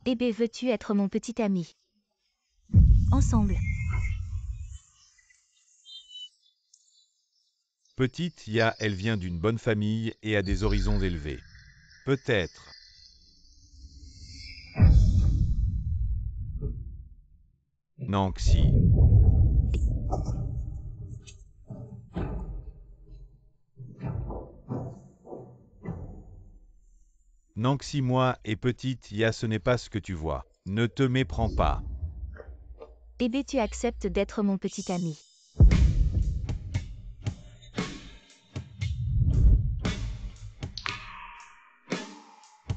Ebe, veux-tu être mon petit ami? Ensemble. Petite Ya, elle vient d'une bonne famille et a des horizons élevés. Peut-être. Nanxi. Nanxi, moi et petite Ya, ce n'est pas ce que tu vois. Ne te méprends pas. Ebe, tu acceptes d'être mon petit ami.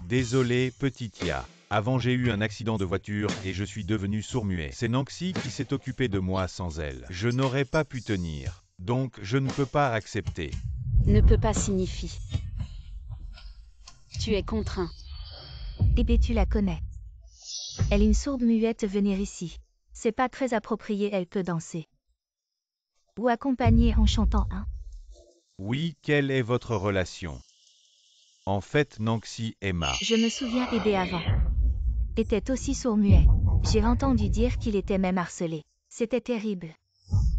Désolé, petite Ya. Avant j'ai eu un accident de voiture et je suis devenu sourd-muet. C'est Nanxi qui s'est occupée de moi sans elle. Je n'aurais pas pu tenir. Donc je ne peux pas accepter. Ne peut pas signifie. Tu es contraint. Ebe, tu la connais. Elle est une sourde muette venir ici. C'est pas très approprié, elle peut danser. Ou accompagner en chantant un. Oui, quelle est votre relation? En fait, Nanxi est ma. Je me souviens, Ebe avant. Était aussi sourd-muet. J'ai entendu dire qu'il était même harcelé. C'était terrible.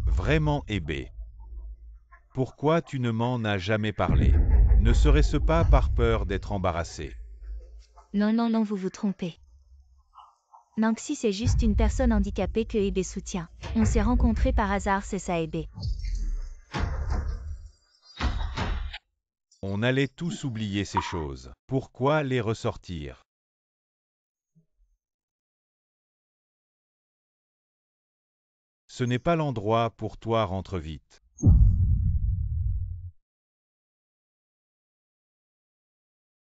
Vraiment Ebe. Pourquoi tu ne m'en as jamais parlé? Ne serait-ce pas par peur d'être embarrassé? Non, non, non, vous vous trompez. Nanxi, c'est juste une personne handicapée que Ebe soutient. On s'est rencontrés par hasard, c'est ça, Ebe. On allait tous oublier ces choses. Pourquoi les ressortir? Ce n'est pas l'endroit pour toi, rentre vite.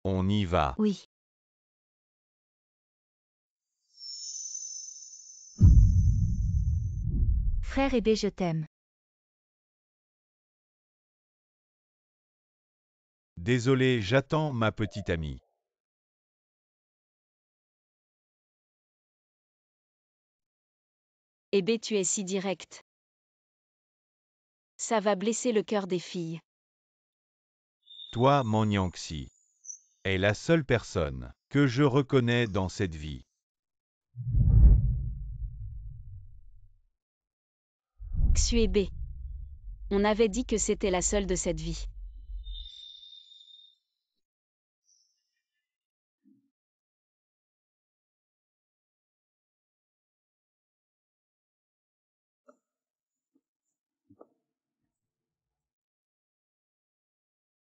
On y va. Oui. Frère Ebe, je t'aime. Désolé, j'attends ma petite amie. Ebe, tu es si direct. Ça va blesser le cœur des filles. Toi, mon Yanxi, est la seule personne que je reconnais dans cette vie. Xu Ebe. On avait dit que c'était la seule de cette vie.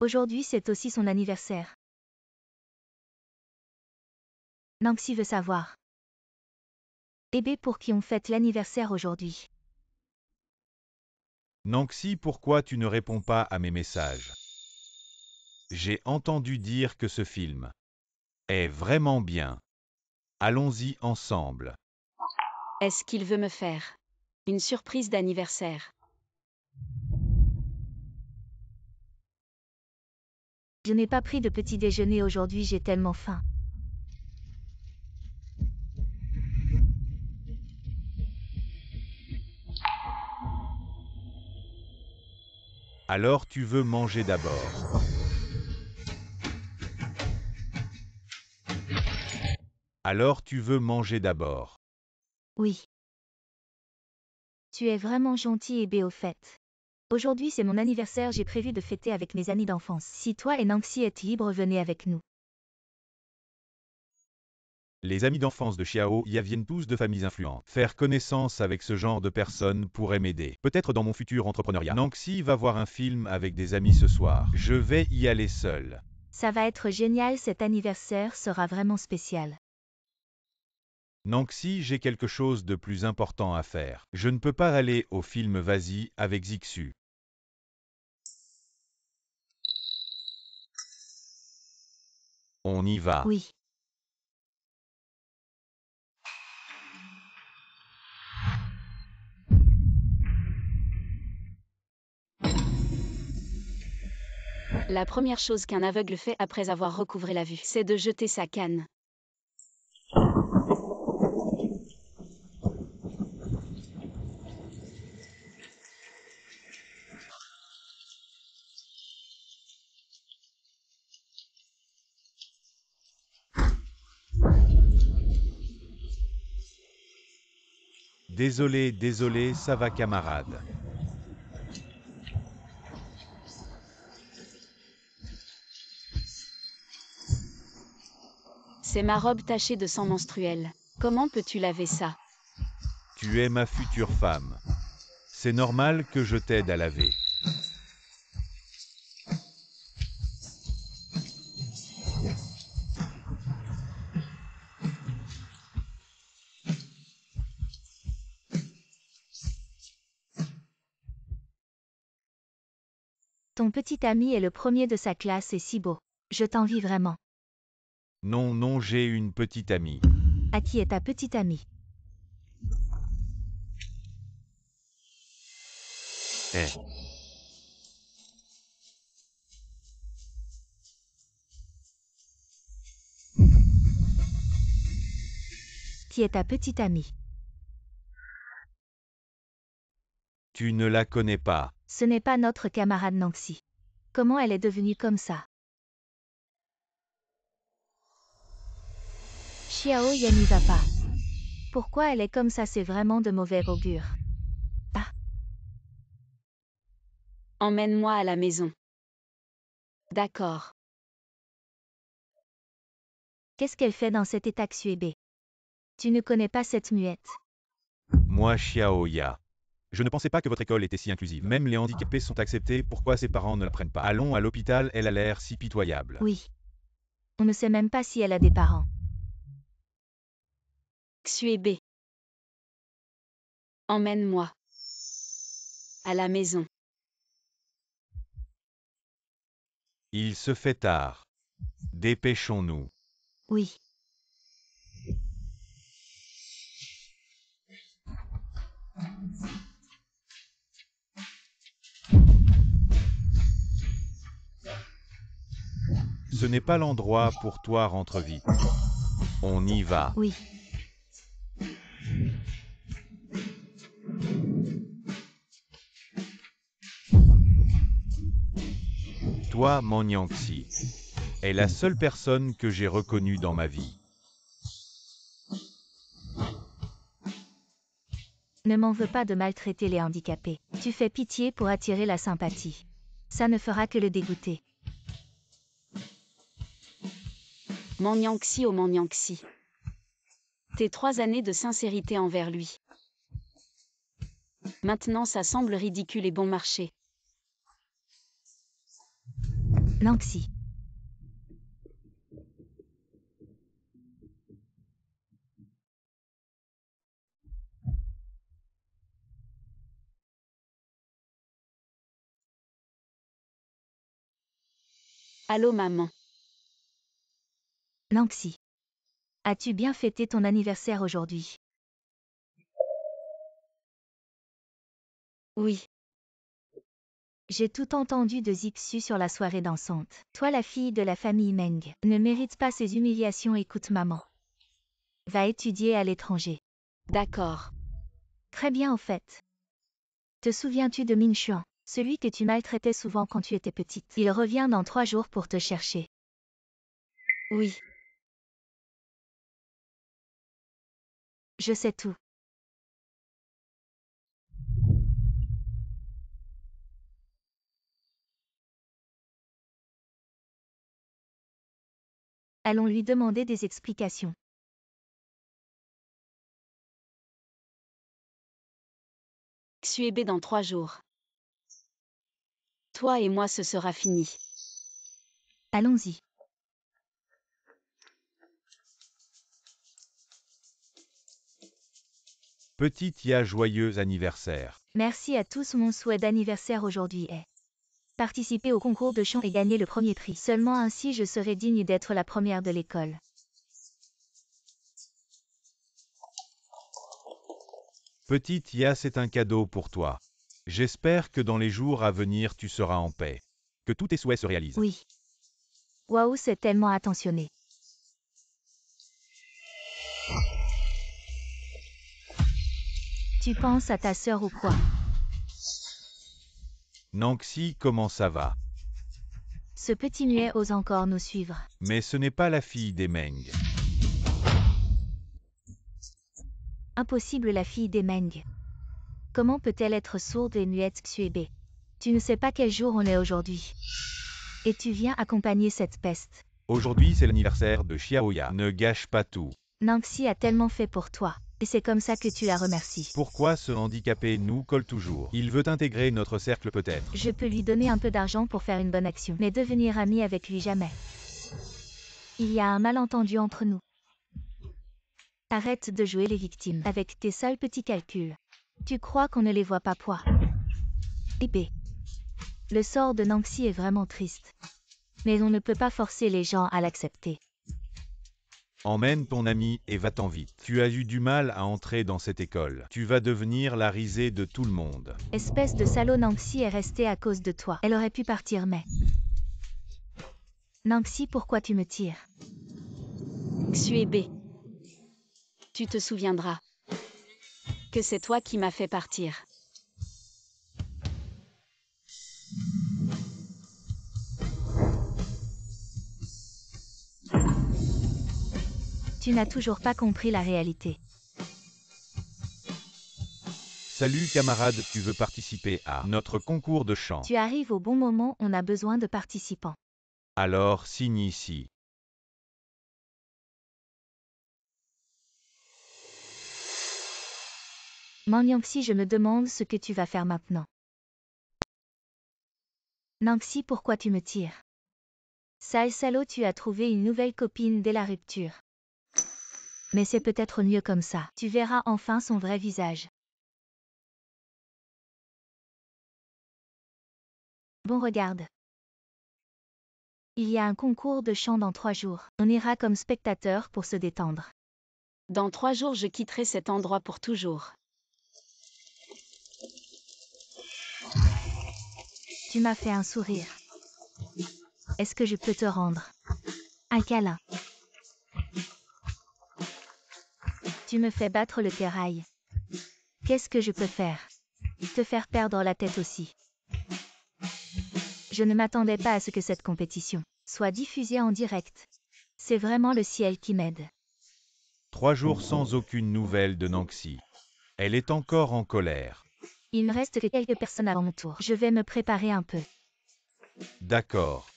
Aujourd'hui, c'est aussi son anniversaire. Nanxi veut savoir. Ebe, pour qui on fête l'anniversaire aujourd'hui? Nanxi, pourquoi tu ne réponds pas à mes messages? J'ai entendu dire que ce film est vraiment bien. Allons-y ensemble. Est-ce qu'il veut me faire une surprise d'anniversaire? Je n'ai pas pris de petit déjeuner aujourd'hui, j'ai tellement faim. Alors tu veux manger d'abord. Alors tu veux manger d'abord. Oui. Tu es vraiment gentil, Ebe, au fait. Aujourd'hui, c'est mon anniversaire, j'ai prévu de fêter avec mes amis d'enfance. Si toi et Nanxi êtes libres, venez avec nous. Les amis d'enfance de Xiao Ya viennent tous de familles influentes. Faire connaissance avec ce genre de personnes pourrait m'aider. Peut-être dans mon futur entrepreneuriat. Nanxi va voir un film avec des amis ce soir. Je vais y aller seul. Ça va être génial, cet anniversaire sera vraiment spécial. Nanxi, j'ai quelque chose de plus important à faire. Je ne peux pas aller au film Vas-y avec Zixu. On y va. Oui. La première chose qu'un aveugle fait après avoir recouvré la vue, c'est de jeter sa canne. Désolé, désolé, ça va camarade. C'est ma robe tachée de sang menstruel. Comment peux-tu laver ça? Tu es ma future femme. C'est normal que je t'aide à laver. Ton petit ami est le premier de sa classe et si beau. Je t'envie vraiment. Non, non, j'ai une petite amie. À qui est ta petite amie? Eh. Qui est ta petite amie? Tu ne la connais pas. Ce n'est pas notre camarade Nancy. Comment elle est devenue comme ça? Xiao Yan n'y va pas. Pourquoi elle est comme ça? C'est vraiment de mauvais augure. Ah, Emmène-moi à la maison. D'accord. qu'est-ce qu'elle fait dans cet état Xuebe? Tu ne connais pas cette muette. Moi, Xiaoya. Je ne pensais pas que votre école était si inclusive. Même les handicapés sont acceptés, pourquoi ses parents ne la prennent pas? Allons à l'hôpital, elle a l'air si pitoyable. Oui. On ne sait même pas si elle a des parents. Xuebe. Emmène-moi. À la maison. Il se fait tard. Dépêchons-nous. Oui. Ce n'est pas l'endroit pour toi, rentre vite. On y va. Oui. Toi, Monyangxi, est la seule personne que j'ai reconnue dans ma vie. Ne m'en veux pas de maltraiter les handicapés. Tu fais pitié pour attirer la sympathie. Ça ne fera que le dégoûter. Manyangxi au Manyangxi. Tes 3 années de sincérité envers lui. Maintenant ça semble ridicule et bon marché. Nancy. Allô maman. Nancy. As-tu bien fêté ton anniversaire aujourd'hui? Oui. J'ai tout entendu de Zixu sur la soirée dansante. Toi la fille de la famille Meng, ne mérite pas ces humiliations. Écoute maman. Va étudier à l'étranger. D'accord. Très bien au fait. Te souviens-tu de Min Xuan, celui que tu maltraitais souvent quand tu étais petite? Il revient dans 3 jours pour te chercher. Oui. Je sais tout. Allons lui demander des explications. Xuebe dans 3 jours. Toi et moi ce sera fini. Allons-y. Petite Ya, joyeux anniversaire. Merci à tous. Mon souhait d'anniversaire aujourd'hui est participer au concours de chant et gagner le premier prix. Seulement ainsi je serai digne d'être la première de l'école. Petite Ya, c'est un cadeau pour toi. J'espère que dans les jours à venir tu seras en paix. Que tous tes souhaits se réalisent. Oui. Waouh, c'est tellement attentionné. Tu penses à ta sœur ou quoi? Nanxi, comment ça va? Ce petit muet ose encore nous suivre. Mais ce n'est pas la fille des Meng. Impossible, la fille des Meng. Comment peut-elle être sourde et muette, Xuebe? Tu ne sais pas quel jour on est aujourd'hui. Et tu viens accompagner cette peste. Aujourd'hui, c'est l'anniversaire de Xiaoya. Ne gâche pas tout. Nanxi a tellement fait pour toi. Et c'est comme ça que tu la remercies. Pourquoi ce handicapé nous colle toujours? Il veut intégrer notre cercle peut-être. Je peux lui donner un peu d'argent pour faire une bonne action. Mais devenir ami avec lui, jamais. Il y a un malentendu entre nous. Arrête de jouer les victimes avec tes sales petits calculs. Tu crois qu'on ne les voit pas, poids? Épée. Le sort de Nanxi est vraiment triste. Mais on ne peut pas forcer les gens à l'accepter. Emmène ton ami et va-t'en vite. Tu as eu du mal à entrer dans cette école. Tu vas devenir la risée de tout le monde. Espèce de salaud, Nanxi est restée à cause de toi. Elle aurait pu partir, mais... Nanxi, pourquoi tu me tires? Xuebe. Tu te souviendras que c'est toi qui m'as fait partir. Tu n'as toujours pas compris la réalité. Salut camarade, tu veux participer à notre concours de chant? Tu arrives au bon moment, on a besoin de participants. Alors signe ici. Nanxi, je me demande ce que tu vas faire maintenant. Nanxi, pourquoi tu me tires? Sale salaud, tu as trouvé une nouvelle copine dès la rupture. Mais c'est peut-être mieux comme ça. Tu verras enfin son vrai visage. Bon, regarde. Il y a un concours de chant dans 3 jours. On ira comme spectateur pour se détendre. Dans 3 jours, je quitterai cet endroit pour toujours. Tu m'as fait un sourire. Est-ce que je peux te rendre un câlin? Tu me fais battre le terrail. Qu'est-ce que je peux faire? Te faire perdre la tête aussi. Je ne m'attendais pas à ce que cette compétition soit diffusée en direct. C'est vraiment le ciel qui m'aide. 3 jours sans aucune nouvelle de Nanxi. Elle est encore en colère. Il ne reste que quelques personnes avant mon tour. Je vais me préparer un peu. D'accord.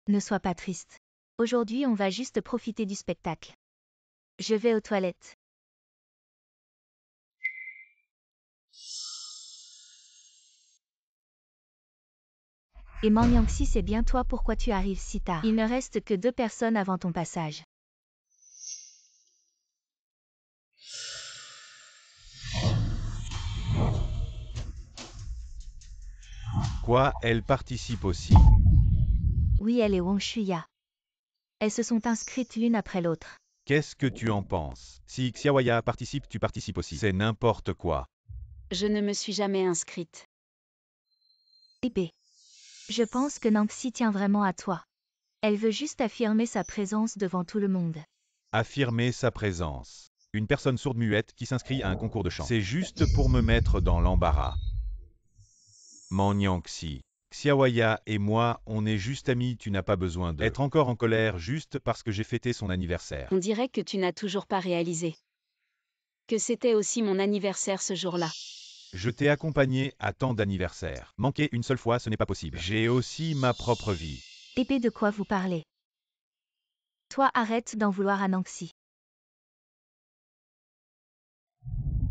Ne sois pas triste. Aujourd'hui, on va juste profiter du spectacle. Je vais aux toilettes. Et Nanxi, c'est bien toi, pourquoi tu arrives si tard? Il ne reste que 2 personnes avant ton passage. Quoi, elle participe aussi? Oui, elle et Wang Shuya. Elles se sont inscrites l'une après l'autre. Qu'est-ce que tu en penses? Si Xiaoya participe, tu participes aussi. C'est n'importe quoi. Je ne me suis jamais inscrite. Épée. Je pense que Nanxi tient vraiment à toi. Elle veut juste affirmer sa présence devant tout le monde. Affirmer sa présence. Une personne sourde-muette qui s'inscrit à un concours de chant. C'est juste pour me mettre dans l'embarras. Nanxi. Xiaoya et moi, on est juste amis, tu n'as pas besoin d'être encore en colère juste parce que j'ai fêté son anniversaire. On dirait que tu n'as toujours pas réalisé que c'était aussi mon anniversaire ce jour-là. Je t'ai accompagné à tant d'anniversaires. Manquer une seule fois, ce n'est pas possible. J'ai aussi ma propre vie. Épée, de quoi vous parlez? Toi, arrête d'en vouloir à Nanxi.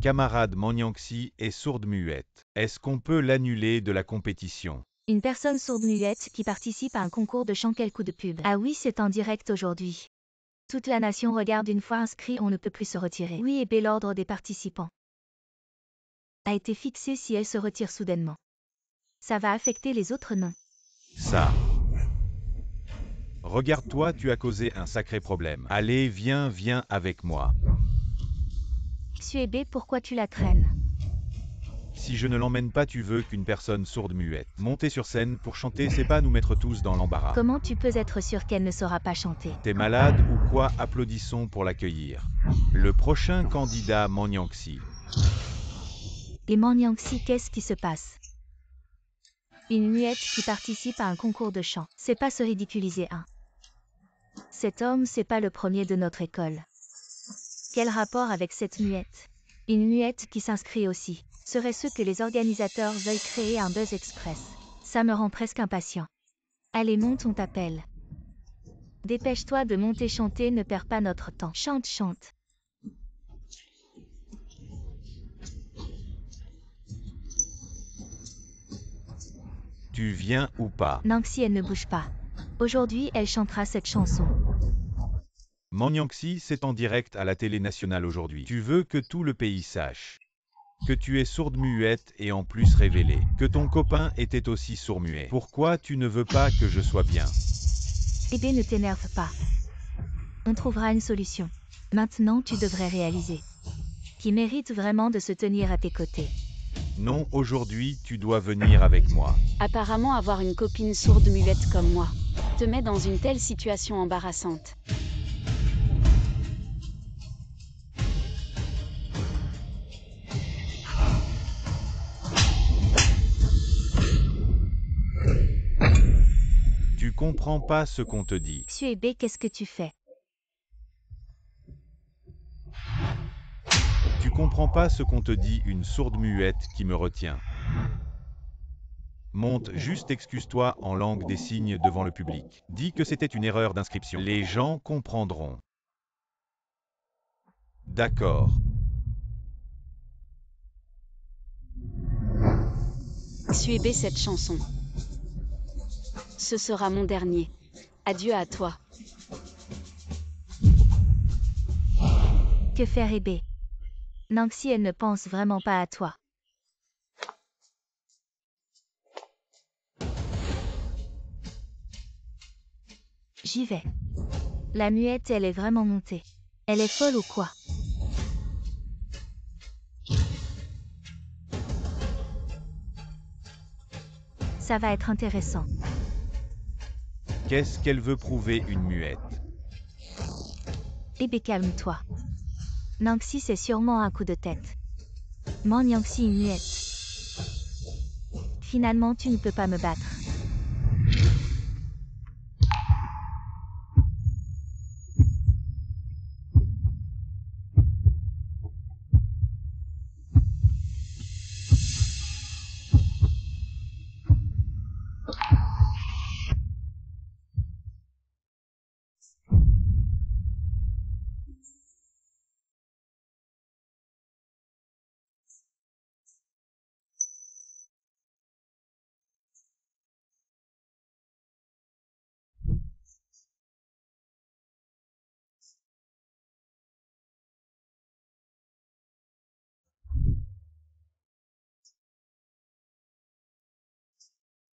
Camarade Nanxi est sourde-muette. Est-ce qu'on peut l'annuler de la compétition? Une personne sourde-muette qui participe à un concours de chant, quel coup de pub. Ah oui, c'est en direct aujourd'hui. Toute la nation regarde, une fois inscrit, on ne peut plus se retirer. Oui, épée, l'ordre des participants a été fixé si elle se retire soudainement. Ça va affecter les autres noms. Ça. Regarde-toi, tu as causé un sacré problème. Allez, viens avec moi. Xuebe, pourquoi tu la traînes? Si je ne l'emmène pas, tu veux qu'une personne sourde-muette monter sur scène pour chanter, c'est pas nous mettre tous dans l'embarras. Comment tu peux être sûr qu'elle ne saura pas chanter? T'es malade ou quoi? Applaudissons pour l'accueillir. Le prochain candidat Nanxi. Et Nanxi, qu'est-ce qui se passe? Une muette qui participe à un concours de chant. C'est pas se ridiculiser, hein. Cet homme, c'est pas le premier de notre école. Quel rapport avec cette muette? Une muette qui s'inscrit aussi. Serait-ce que les organisateurs veuillent créer un buzz express? Ça me rend presque impatient. Allez, monte, on t'appelle. Dépêche-toi de monter chanter, ne perds pas notre temps. Chante, chante. Tu viens ou pas? Nancy, elle ne bouge pas. Aujourd'hui, elle chantera cette chanson. Manyanxi, c'est en direct à la télé nationale aujourd'hui. Tu veux que tout le pays sache que tu es sourde-muette et en plus révélée, que ton copain était aussi sourd-muet. Pourquoi tu ne veux pas que je sois bien? Bébé, ne t'énerve pas. On trouvera une solution. Maintenant, tu devrais réaliser qu'il mérite vraiment de se tenir à tes côtés. Non, aujourd'hui, tu dois venir avec moi. Apparemment, avoir une copine sourde muette comme moi te met dans une telle situation embarrassante. Tu comprends pas ce qu'on te dit. Xuebe, qu'est-ce que tu fais? Tu comprends pas ce qu'on te dit, une sourde-muette qui me retient. Monte, juste excuse-toi en langue des signes devant le public. Dis que c'était une erreur d'inscription. Les gens comprendront. D'accord. Xuebe cette chanson. Ce sera mon dernier. Adieu à toi. Que faire, Bébé? Nancy, elle ne pense vraiment pas à toi. J'y vais. La muette, elle est vraiment montée. Elle est folle ou quoi? Ça va être intéressant. Qu'est-ce qu'elle veut prouver, une muette? Bébé, calme-toi. Nancy, c'est sûrement un coup de tête. Nancy, une muette. Finalement, tu ne peux pas me battre.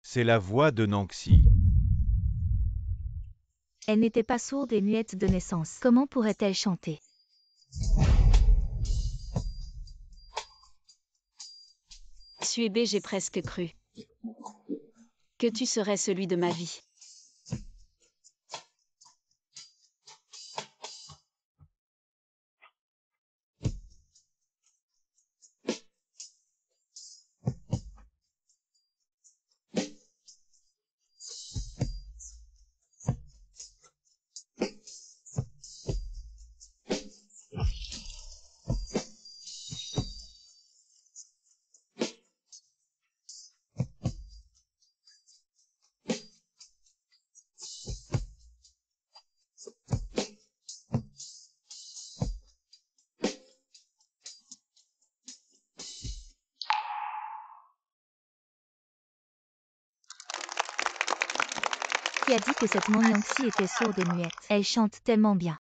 C'est la voix de Nancy. Elle n'était pas sourde et muette de naissance. Comment pourrait-elle chanter? Xuebe, j'ai presque cru que tu serais celui de ma vie. Qui a dit que cette Nancy était sourde et muette? Elle chante tellement bien.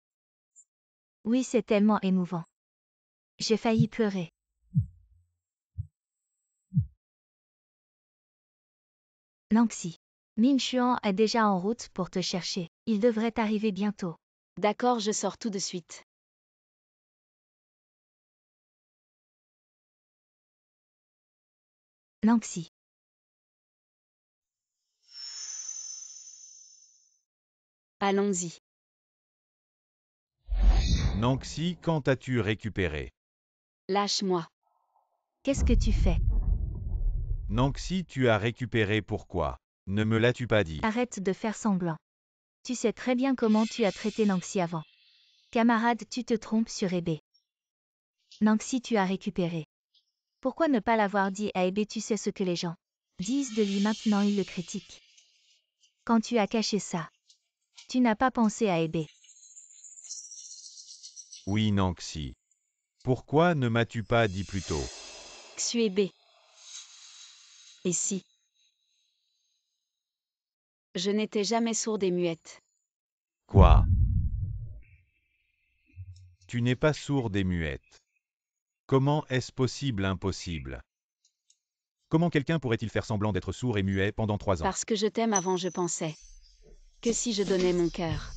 Oui, c'est tellement émouvant. J'ai failli pleurer. Nancy. Min Chuan est déjà en route pour te chercher. Il devrait arriver bientôt. D'accord, je sors tout de suite. Nancy. Allons-y. Nancy, quand as-tu récupéré? Lâche-moi. Qu'est-ce que tu fais? Nanxi, tu as récupéré pourquoi? Ne me l'as-tu pas dit? Arrête de faire semblant. Tu sais très bien comment tu as traité Nanxi avant. Camarade, tu te trompes sur Ebe. Nanxi, tu as récupéré. Pourquoi ne pas l'avoir dit à Ebe? Tu sais ce que les gens disent de lui maintenant, ils le critiquent. Quand tu as caché ça, tu n'as pas pensé à Ebe. Oui, Nanxi. Pourquoi ne m'as-tu pas dit plus tôt? Xuebe. Et si je n'étais jamais sourde et muette? Quoi? Tu n'es pas sourde et muette. Comment est-ce possible, impossible? Comment quelqu'un pourrait-il faire semblant d'être sourd et muet pendant 3 ans? Parce que je t'aime. Avant je pensais que si je donnais mon cœur,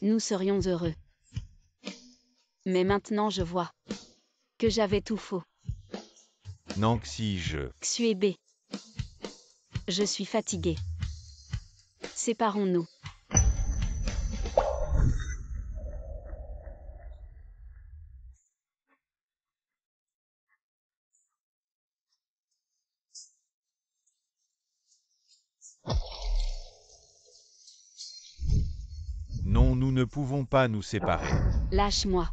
nous serions heureux. Mais maintenant je vois que j'avais tout faux. Nanxi, Xuebe. Je suis fatiguée. Séparons-nous. Non, nous ne pouvons pas nous séparer. Lâche-moi.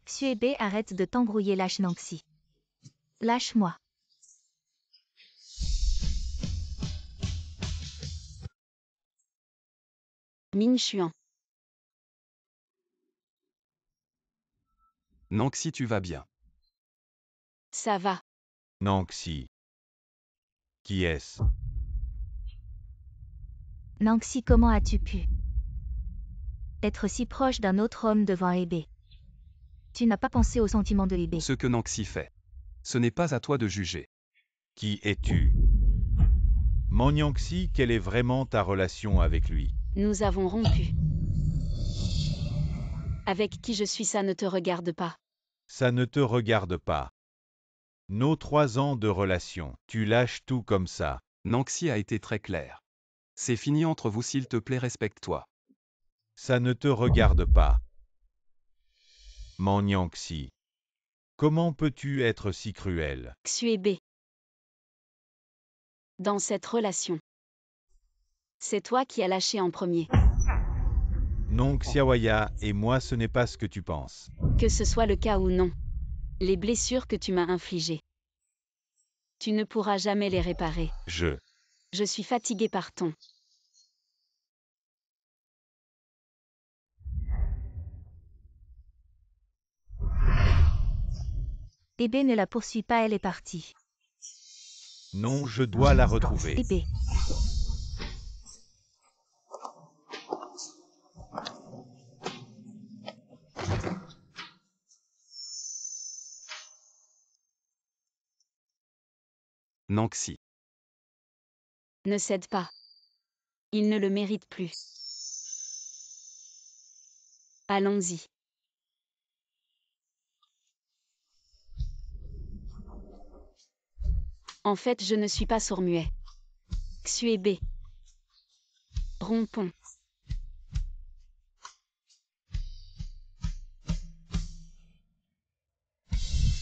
Xuebe, arrête de t'embrouiller, lâche Nanxi. Lâche-moi. Min Chuan. Nanxi, tu vas bien. Ça va. Nanxi. Qui est-ce? Nanxi, comment as-tu pu être si proche d'un autre homme devant Ebe? Tu n'as pas pensé aux sentiments de Ebe. Ce que Nanxi fait. Ce n'est pas à toi de juger. Qui es-tu? Manyanxi, quelle est vraiment ta relation avec lui? Nous avons rompu. Avec qui je suis, ça ne te regarde pas. Ça ne te regarde pas. Nos 3 ans de relation, tu lâches tout comme ça. Nanxi a été très clair. C'est fini entre vous, s'il te plaît, respecte-toi. Ça ne te regarde pas. Manyanxi. Comment peux-tu être si cruel? Xuebe. Dans cette relation, c'est toi qui as lâché en premier. Non, Xiaoya, et moi ce n'est pas ce que tu penses. Que ce soit le cas ou non, les blessures que tu m'as infligées, tu ne pourras jamais les réparer. Je suis fatiguée par ton. Ebe ne la poursuit pas, elle est partie. Non, je dois la retrouver. Ebe. Nanxi. Ne cède pas. Il ne le mérite plus. Allons-y. En fait, je ne suis pas sourd-muet. Xuebe. Rompons.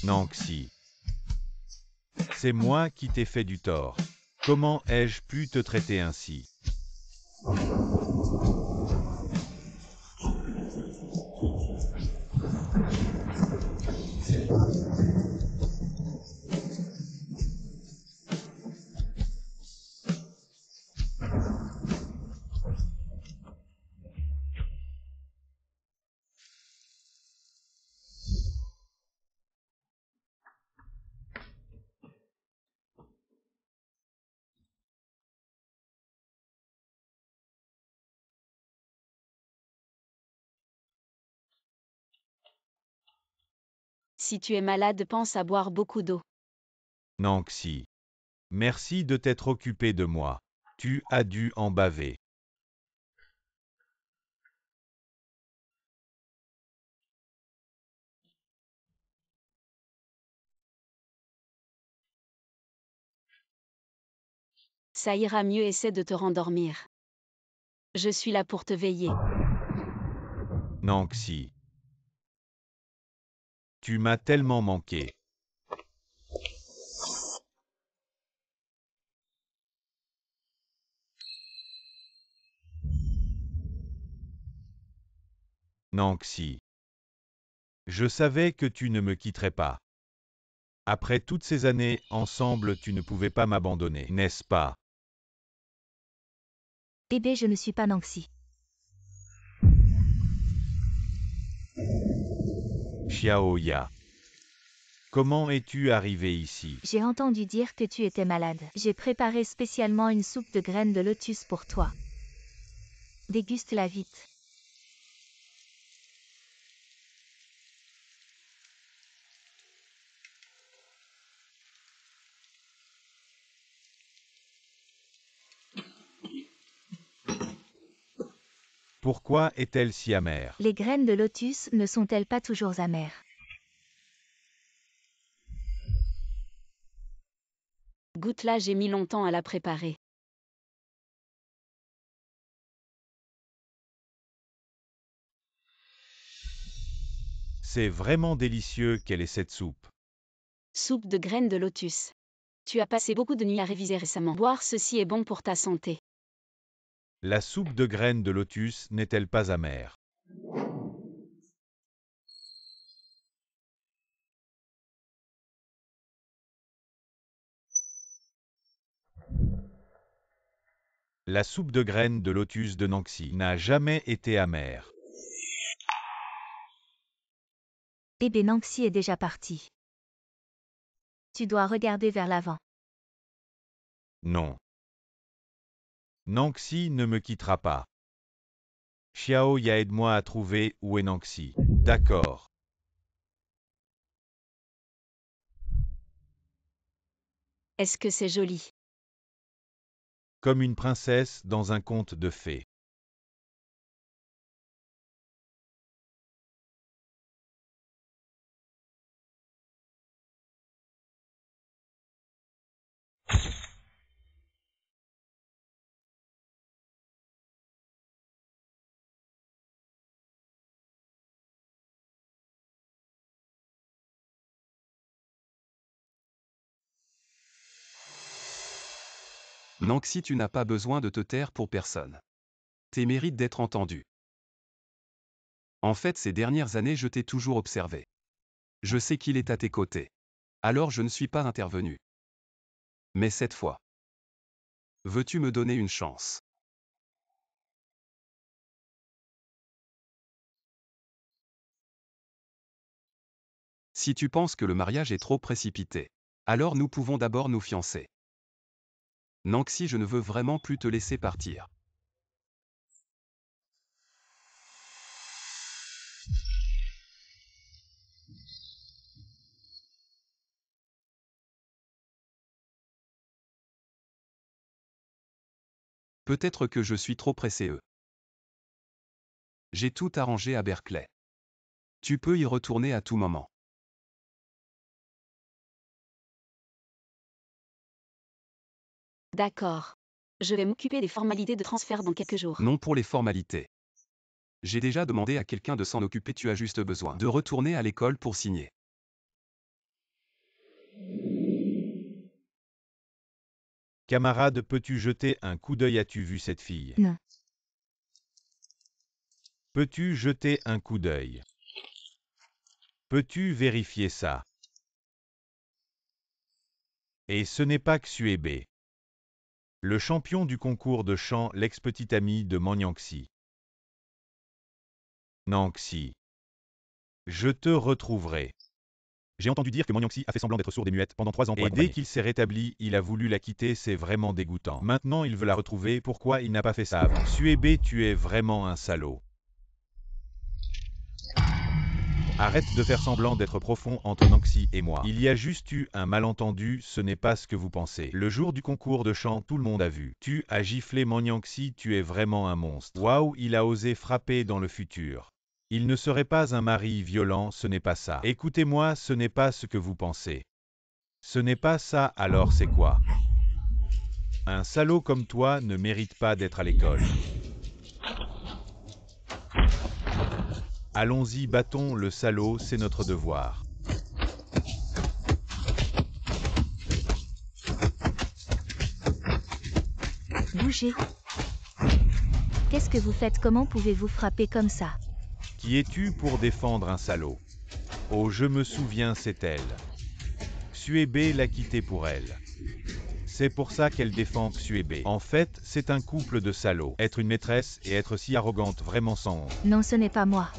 Nanxi. C'est moi qui t'ai fait du tort. Comment ai-je pu te traiter ainsi? Si tu es malade, pense à boire beaucoup d'eau. Nanxi. Merci de t'être occupé de moi. Tu as dû en baver. Ça ira mieux, essaie de te rendormir. Je suis là pour te veiller. Nanxi. Tu m'as tellement manqué. Nanxi. Je savais que tu ne me quitterais pas. Après toutes ces années, ensemble, tu ne pouvais pas m'abandonner, n'est-ce pas? Bébé, je ne suis pas Nanxi. Xiaoya. Comment es-tu arrivé ici? J'ai entendu dire que tu étais malade. J'ai préparé spécialement une soupe de graines de lotus pour toi. Déguste-la vite. Pourquoi est-elle si amère? Les graines de lotus ne sont-elles pas toujours amères? Goûte-la, j'ai mis longtemps à la préparer. C'est vraiment délicieux, quelle est cette soupe? Soupe de graines de lotus. Tu as passé beaucoup de nuits à réviser récemment. Boire ceci est bon pour ta santé. La soupe de graines de lotus n'est-elle pas amère? La soupe de graines de lotus de Nanxi n'a jamais été amère. Bébé Nanxi est déjà parti. Tu dois regarder vers l'avant. Non. Nanxi ne me quittera pas. Xiaoya, aide-moi à trouver où est Nanxi. D'accord. Est-ce que c'est joli? Comme une princesse dans un conte de fées. Nanxi, tu n'as pas besoin de te taire pour personne. Tes mérites d'être entendu. En fait, ces dernières années, je t'ai toujours observé. Je sais qu'il est à tes côtés. Alors je ne suis pas intervenu. Mais cette fois, veux-tu me donner une chance? Si tu penses que le mariage est trop précipité, alors nous pouvons d'abord nous fiancer. Nanxi, je ne veux vraiment plus te laisser partir. Peut-être que je suis trop pressé. J'ai tout arrangé à Berkeley. Tu peux y retourner à tout moment. D'accord. Je vais m'occuper des formalités de transfert dans quelques jours. Non pour les formalités. J'ai déjà demandé à quelqu'un de s'en occuper, tu as juste besoin de retourner à l'école pour signer. Camarade, peux-tu jeter un coup d'œil? As-tu vu cette fille? Non. Peux-tu jeter un coup d'œil? Peux-tu vérifier ça? Et ce n'est pas Xuebe. Le champion du concours de chant, l'ex-petit ami de Manyanxi. Nanxi. Je te retrouverai. J'ai entendu dire que Manyanxi a fait semblant d'être sourde et muette pendant 3 ans pour Et l'accompagner. dès Qu'il s'est rétabli, il a voulu la quitter, c'est vraiment dégoûtant. Maintenant, il veut la retrouver, pourquoi il n'a pas fait ça avant? Xuebe, tu es vraiment un salaud. Arrête de faire semblant d'être profond entre Nanxi et moi. Il y a juste eu un malentendu, ce n'est pas ce que vous pensez. Le jour du concours de chant, tout le monde a vu. Tu as giflé Manyanxi, tu es vraiment un monstre. Waouh, il a osé frapper dans le futur. Il ne serait pas un mari violent, ce n'est pas ça. Écoutez-moi, ce n'est pas ce que vous pensez. Ce n'est pas ça, alors c'est quoi? Un salaud comme toi ne mérite pas d'être à l'école. Allons-y, battons le salaud, c'est notre devoir. Bougez. Qu'est-ce que vous faites? Comment pouvez-vous frapper comme ça? Qui es-tu pour défendre un salaud? Oh, je me souviens, c'est elle. Xuebe l'a quitté pour elle. C'est pour ça qu'elle défend Xuebe. En fait, c'est un couple de salauds. Être une maîtresse et être si arrogante, vraiment sans honte. Non, ce n'est pas moi.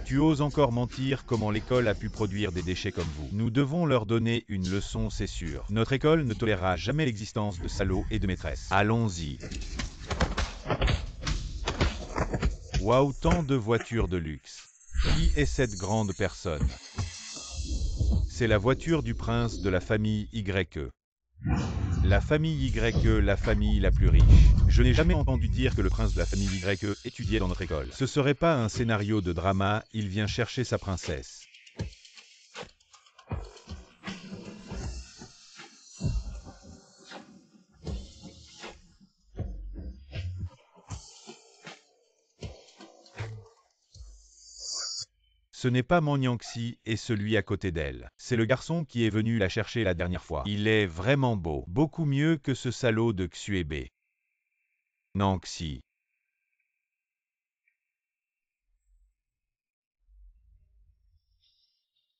Tu oses encore mentir comment l'école a pu produire des déchets comme vous. Nous devons leur donner une leçon, c'est sûr. Notre école ne tolérera jamais l'existence de salauds et de maîtresses. Allons-y. Waouh, tant de voitures de luxe. Qui est cette grande personne? C'est la voiture du prince de la famille YE. La famille YE, la famille la plus riche. Je n'ai jamais entendu dire que le prince de la famille YE étudiait dans notre école. Ce serait pas un scénario de drama, il vient chercher sa princesse. Ce n'est pas Monyangxi et celui à côté d'elle. C'est le garçon qui est venu la chercher la dernière fois. Il est vraiment beau. Beaucoup mieux que ce salaud de Xuebe. Nangxi.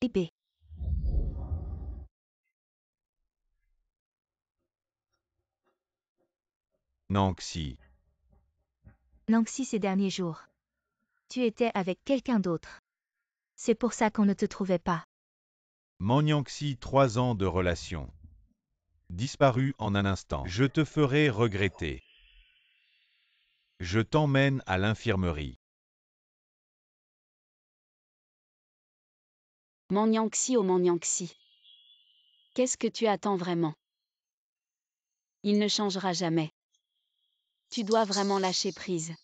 Épée. Nangxi. Nangxi ces derniers jours. Tu étais avec quelqu'un d'autre. C'est pour ça qu'on ne te trouvait pas. Monyangxi, 3 ans de relation. Disparu en un instant. Je te ferai regretter. Je t'emmène à l'infirmerie. Monyangxi au Monyangxi. Qu'est-ce que tu attends vraiment? Il ne changera jamais. Tu dois vraiment lâcher prise.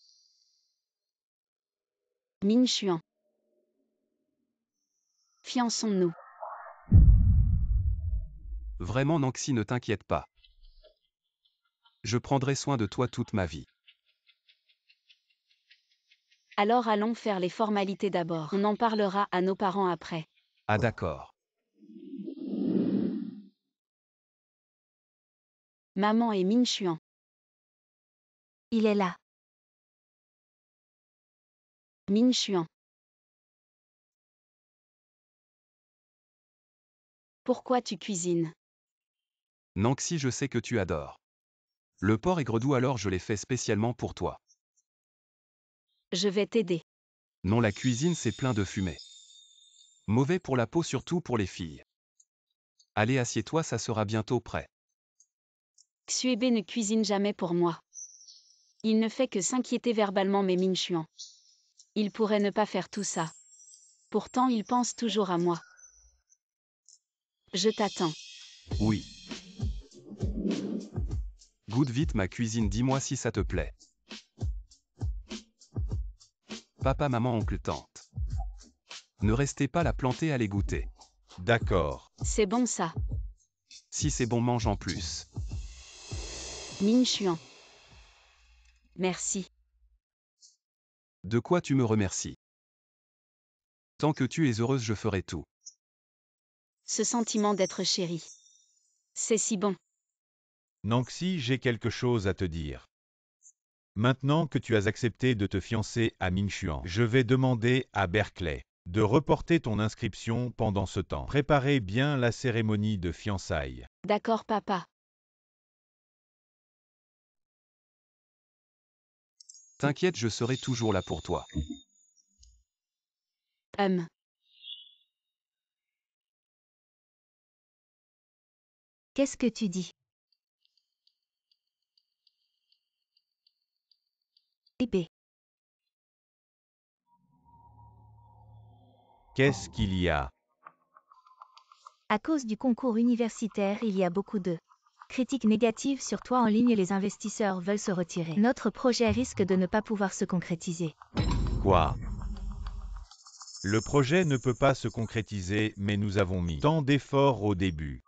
Min Xuan. Fiançons-nous. Vraiment Nangxi, ne t'inquiète pas. Je prendrai soin de toi toute ma vie. Alors allons faire les formalités d'abord. On en parlera à nos parents après. Ah d'accord. Maman et Min Xuan. Il est là. Min Xuan. Pourquoi tu cuisines? Nangxi, je sais que tu adores. Le porc aigre-doux, alors je l'ai fait spécialement pour toi. Je vais t'aider. Non, la cuisine c'est plein de fumée. Mauvais pour la peau, surtout pour les filles. Allez, assieds-toi, ça sera bientôt prêt. Xuebe ne cuisine jamais pour moi. Il ne fait que s'inquiéter verbalement, mais Min Xuan. Il pourrait ne pas faire tout ça. Pourtant il pense toujours à moi. Je t'attends. Oui. Goûte vite ma cuisine, dis-moi si ça te plaît. Papa, maman, oncle, tante. Ne restez pas là plantés, allez goûter. D'accord. C'est bon ça. Si c'est bon, mange en plus. Min Xuan. Merci. De quoi tu me remercies? Tant que tu es heureuse, je ferai tout. Ce sentiment d'être chérie. C'est si bon. Nangxi, j'ai quelque chose à te dire. Maintenant que tu as accepté de te fiancer à Min Xuan, je vais demander à Berkeley de reporter ton inscription pendant ce temps. Préparez bien la cérémonie de fiançailles. D'accord papa. T'inquiète, je serai toujours là pour toi. Qu'est-ce que tu dis? Épée. Qu'est-ce qu'il y a? À cause du concours universitaire, il y a beaucoup de critiques négatives sur toi en ligne. Les investisseurs veulent se retirer. Notre projet risque de ne pas pouvoir se concrétiser. Quoi? Le projet ne peut pas se concrétiser, mais nous avons mis tant d'efforts au début.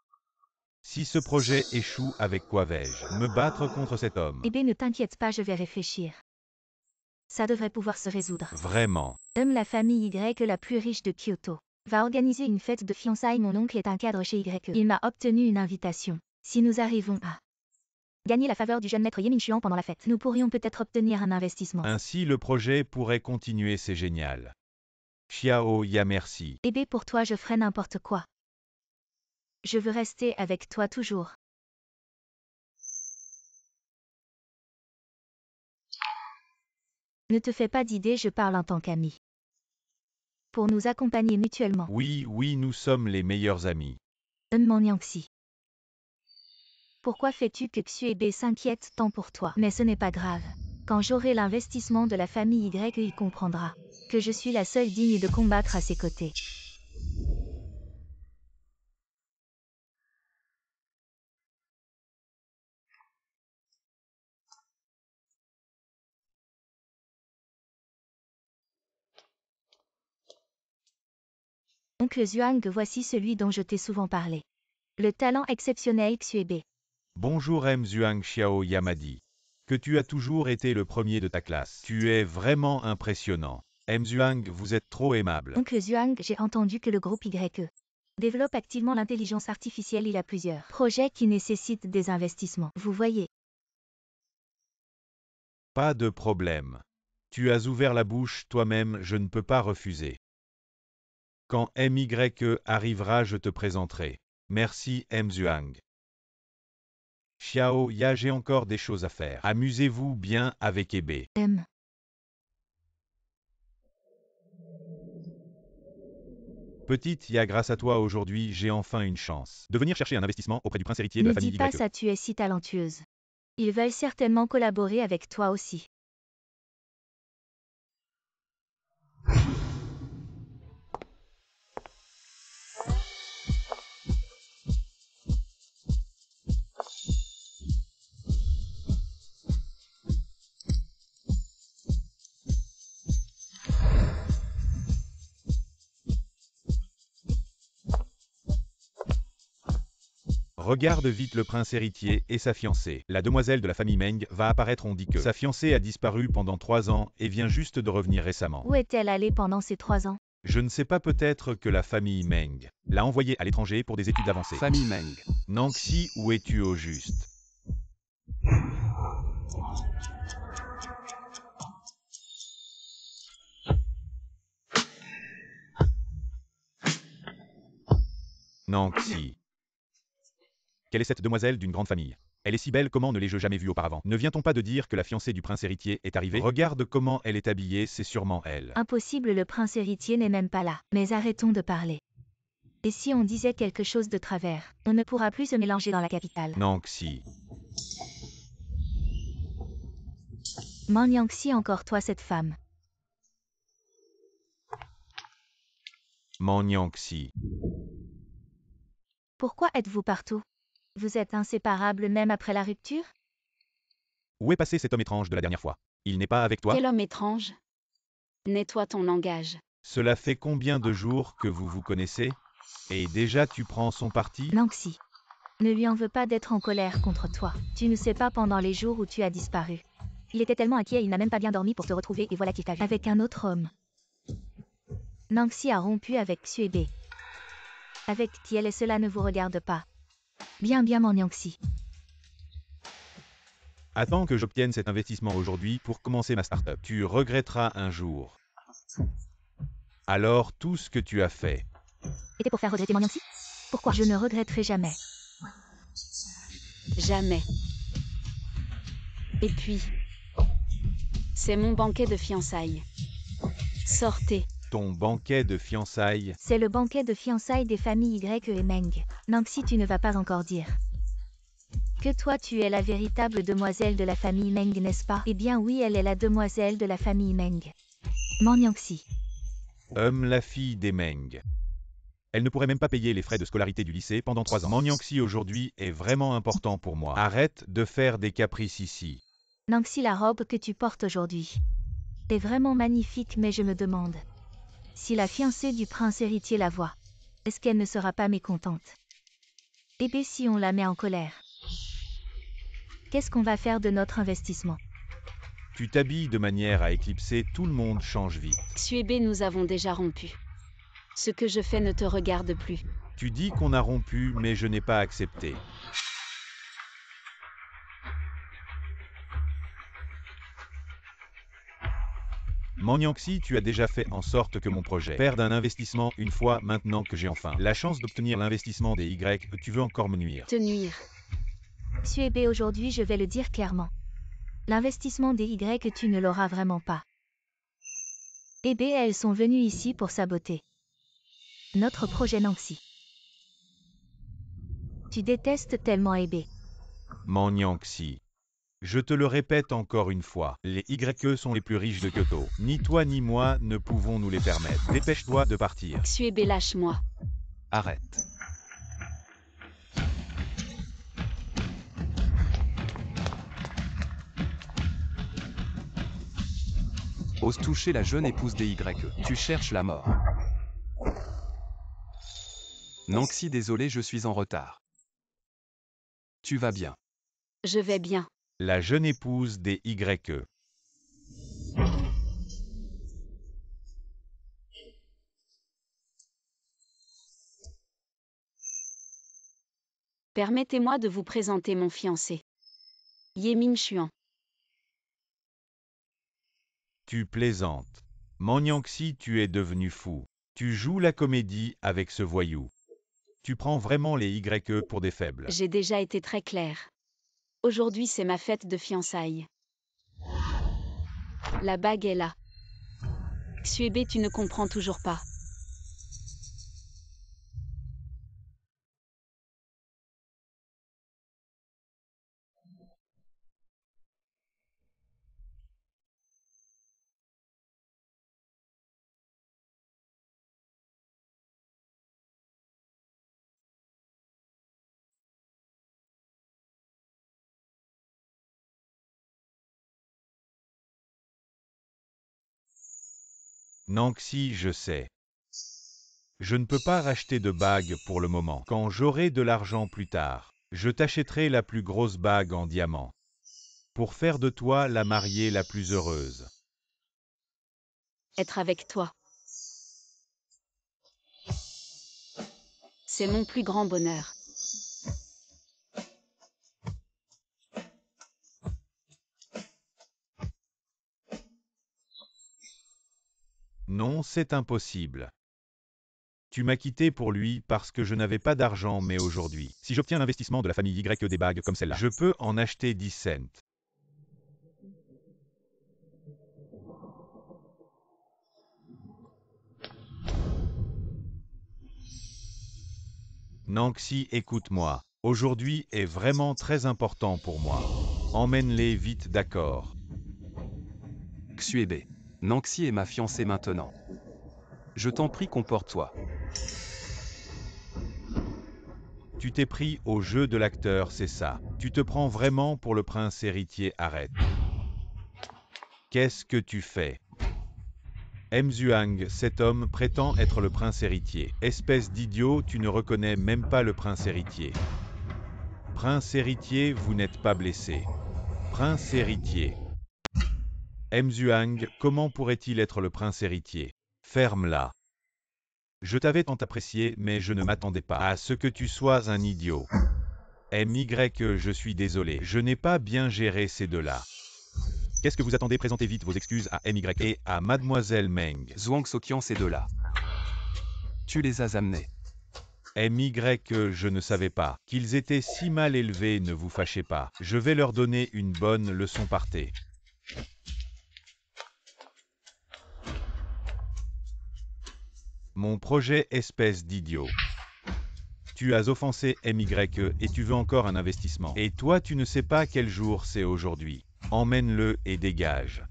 Si ce projet échoue, avec quoi vais-je me battre contre cet homme? Eh bien, ne t'inquiète pas, je vais réfléchir. Ça devrait pouvoir se résoudre. Vraiment? La famille Y, la plus riche de Kyoto, va organiser une fête de fiançailles. Mon oncle est un cadre chez YE. Il m'a obtenu une invitation. Si nous arrivons à Gagner la faveur du jeune maître Ye Mingxuan pendant la fête. Nous pourrions peut-être obtenir un investissement. Ainsi le projet pourrait continuer, c'est génial. Xiao Ya merci. Bébé, pour toi je ferai n'importe quoi. Je veux rester avec toi toujours. Ne te fais pas d'idée, je parle en tant qu'ami. Pour nous accompagner mutuellement. Oui, oui, nous sommes les meilleurs amis. Mon Yangxi. Pourquoi fais-tu que Xuebe s'inquiète tant pour toi? Mais ce n'est pas grave. Quand j'aurai l'investissement de la famille Y, il comprendra que je suis la seule digne de combattre à ses côtés. Oncle Zhuang, voici celui dont je t'ai souvent parlé. Le talent exceptionnel Xuebe. Bonjour M. Zhuang Xiao Yamadi. Que tu as toujours été le premier de ta classe. Tu es vraiment impressionnant. M. Zhuang, vous êtes trop aimable. Oncle Zhuang, j'ai entendu que le groupe YE développe activement l'intelligence artificielle. Il y a plusieurs projets qui nécessitent des investissements. Vous voyez. Pas de problème. Tu as ouvert la bouche toi-même, je ne peux pas refuser. Quand MYE arrivera, je te présenterai. Merci M. Zhuang. Xiao Ya, j'ai encore des choses à faire. Amusez-vous bien avec Ebe. Petite Ya, grâce à toi aujourd'hui, j'ai enfin une chance de venir chercher un investissement auprès du prince héritier de Ne la famille dis pas YE. ça, tu es si talentueuse. Ils veulent certainement collaborer avec toi aussi. Regarde vite le prince héritier et sa fiancée. La demoiselle de la famille Meng va apparaître, on dit que sa fiancée a disparu pendant 3 ans et vient juste de revenir récemment. Où est-elle allée pendant ces 3 ans? Je ne sais pas, peut-être que la famille Meng l'a envoyée à l'étranger pour des études avancées. Famille Meng. Nangxi, où es-tu au juste? Nangxi. Quelle est cette demoiselle d'une grande famille? Elle est si belle, comment ne l'ai-je jamais vue auparavant? Ne vient-on pas de dire que la fiancée du prince héritier est arrivée? Regarde comment elle est habillée, c'est sûrement elle. Impossible, le prince héritier n'est même pas là. Mais arrêtons de parler. Et si on disait quelque chose de travers? On ne pourra plus se mélanger dans la capitale. Nangxi. Man Yangxi, encore toi cette femme. Man Yangxi. Pourquoi êtes-vous partout? Vous êtes inséparables même après la rupture? Où est passé cet homme étrange de la dernière fois? Il n'est pas avec toi? Quel homme étrange? Nettoie ton langage. Cela fait combien de jours que vous vous connaissez? Et déjà tu prends son parti? Nangxi. Ne lui en veux pas d'être en colère contre toi. Tu ne sais pas pendant les jours où tu as disparu. Il était tellement inquiet, il n'a même pas bien dormi pour te retrouver et voilà qu'il t'a vu avec un autre homme. Nangxi a rompu avec Xuebe. Avec Tiel et cela ne vous regarde pas. Bien mon Yangxi. Attends que j'obtienne cet investissement aujourd'hui pour commencer ma start-up. Tu regretteras un jour. Alors tout ce que tu as fait. Était pour faire regretter mon Yangxi? Pourquoi? Je ne regretterai jamais. Jamais. Et puis, c'est mon banquet de fiançailles. Sortez. Ton banquet de fiançailles? C'est le banquet de fiançailles des familles Y et Meng. Nangxi, tu ne vas pas encore dire que toi tu es la véritable demoiselle de la famille Meng, n'est-ce pas? Eh bien oui, elle est la demoiselle de la famille Meng. Man Yangxi. La fille des Meng. Elle ne pourrait même pas payer les frais de scolarité du lycée pendant 3 ans. Man Yangxi aujourd'hui est vraiment important pour moi. Arrête de faire des caprices ici. Nangxi, la robe que tu portes aujourd'hui est vraiment magnifique, mais je me demande si la fiancée du prince héritier la voit, est-ce qu'elle ne sera pas mécontente? Eh bien si on la met en colère, qu'est-ce qu'on va faire de notre investissement? Tu t'habilles de manière à éclipser, tout le monde change vite. Xuebe, nous avons déjà rompu. Ce que je fais ne te regarde plus. Tu dis qu'on a rompu, mais je n'ai pas accepté. Manyanxi, tu as déjà fait en sorte que mon projet perde un investissement une fois maintenant que j'ai enfin la chance d'obtenir l'investissement des Y, tu veux encore me nuire. Te nuire. Xuebe, aujourd'hui je vais le dire clairement. L'investissement des Y tu ne l'auras vraiment pas. Eh bien, elles sont venues ici pour saboter notre projet Nanxi. Tu détestes tellement Ebe. Manyanxi. Je te le répète encore une fois, les YE sont les plus riches de Kyoto. Ni toi ni moi ne pouvons nous les permettre. Dépêche-toi de partir. Xuebe, lâche-moi. Arrête. Ose toucher la jeune épouse des YE. Tu cherches la mort. Nanxi, désolé, je suis en retard. Tu vas bien. Je vais bien. La jeune épouse des YE. Permettez-moi de vous présenter mon fiancé. Ye Minchuan. Tu plaisantes. Manyanxi, tu es devenu fou. Tu joues la comédie avec ce voyou. Tu prends vraiment les YE pour des faibles. J'ai déjà été très claire. Aujourd'hui c'est ma fête de fiançailles. La bague est là. Xuebe, tu ne comprends toujours pas. Nanxi, je sais. Je ne peux pas racheter de bague pour le moment. Quand j'aurai de l'argent plus tard, je t'achèterai la plus grosse bague en diamant. Pour faire de toi la mariée la plus heureuse. Être avec toi. C'est mon plus grand bonheur. Non, c'est impossible. Tu m'as quitté pour lui parce que je n'avais pas d'argent, mais aujourd'hui, si j'obtiens l'investissement de la famille Y des bagues comme celle-là, je peux en acheter 10 cents. Nanxi, écoute-moi. Aujourd'hui est vraiment très important pour moi. Emmène-les vite, d'accord? Xuebe. Nanxi est ma fiancée maintenant. Je t'en prie, comporte-toi. Tu t'es pris au jeu de l'acteur, c'est ça. Tu te prends vraiment pour le prince héritier, arrête. Qu'est-ce que tu fais? Mzuang, cet homme prétend être le prince héritier. Espèce d'idiot, tu ne reconnais même pas le prince héritier. Prince héritier, vous n'êtes pas blessé. Prince héritier. Mzuang, comment pourrait-il être le prince héritier? Ferme-la. Je t'avais tant apprécié, mais je ne m'attendais pas à ce que tu sois un idiot. MY, je suis désolé, je n'ai pas bien géré ces deux-là. Qu'est-ce que vous attendez? Présentez vite vos excuses à MY et à Mademoiselle Meng. Zhuang Soqian, ces deux-là. Tu les as amenés. MY, je ne savais pas qu'ils étaient si mal élevés, ne vous fâchez pas. Je vais leur donner une bonne leçon, partez. Mon projet, espèce d'idiot. Tu as offensé MY et tu veux encore un investissement. Et toi, tu ne sais pas quel jour c'est aujourd'hui. Emmène-le et dégage.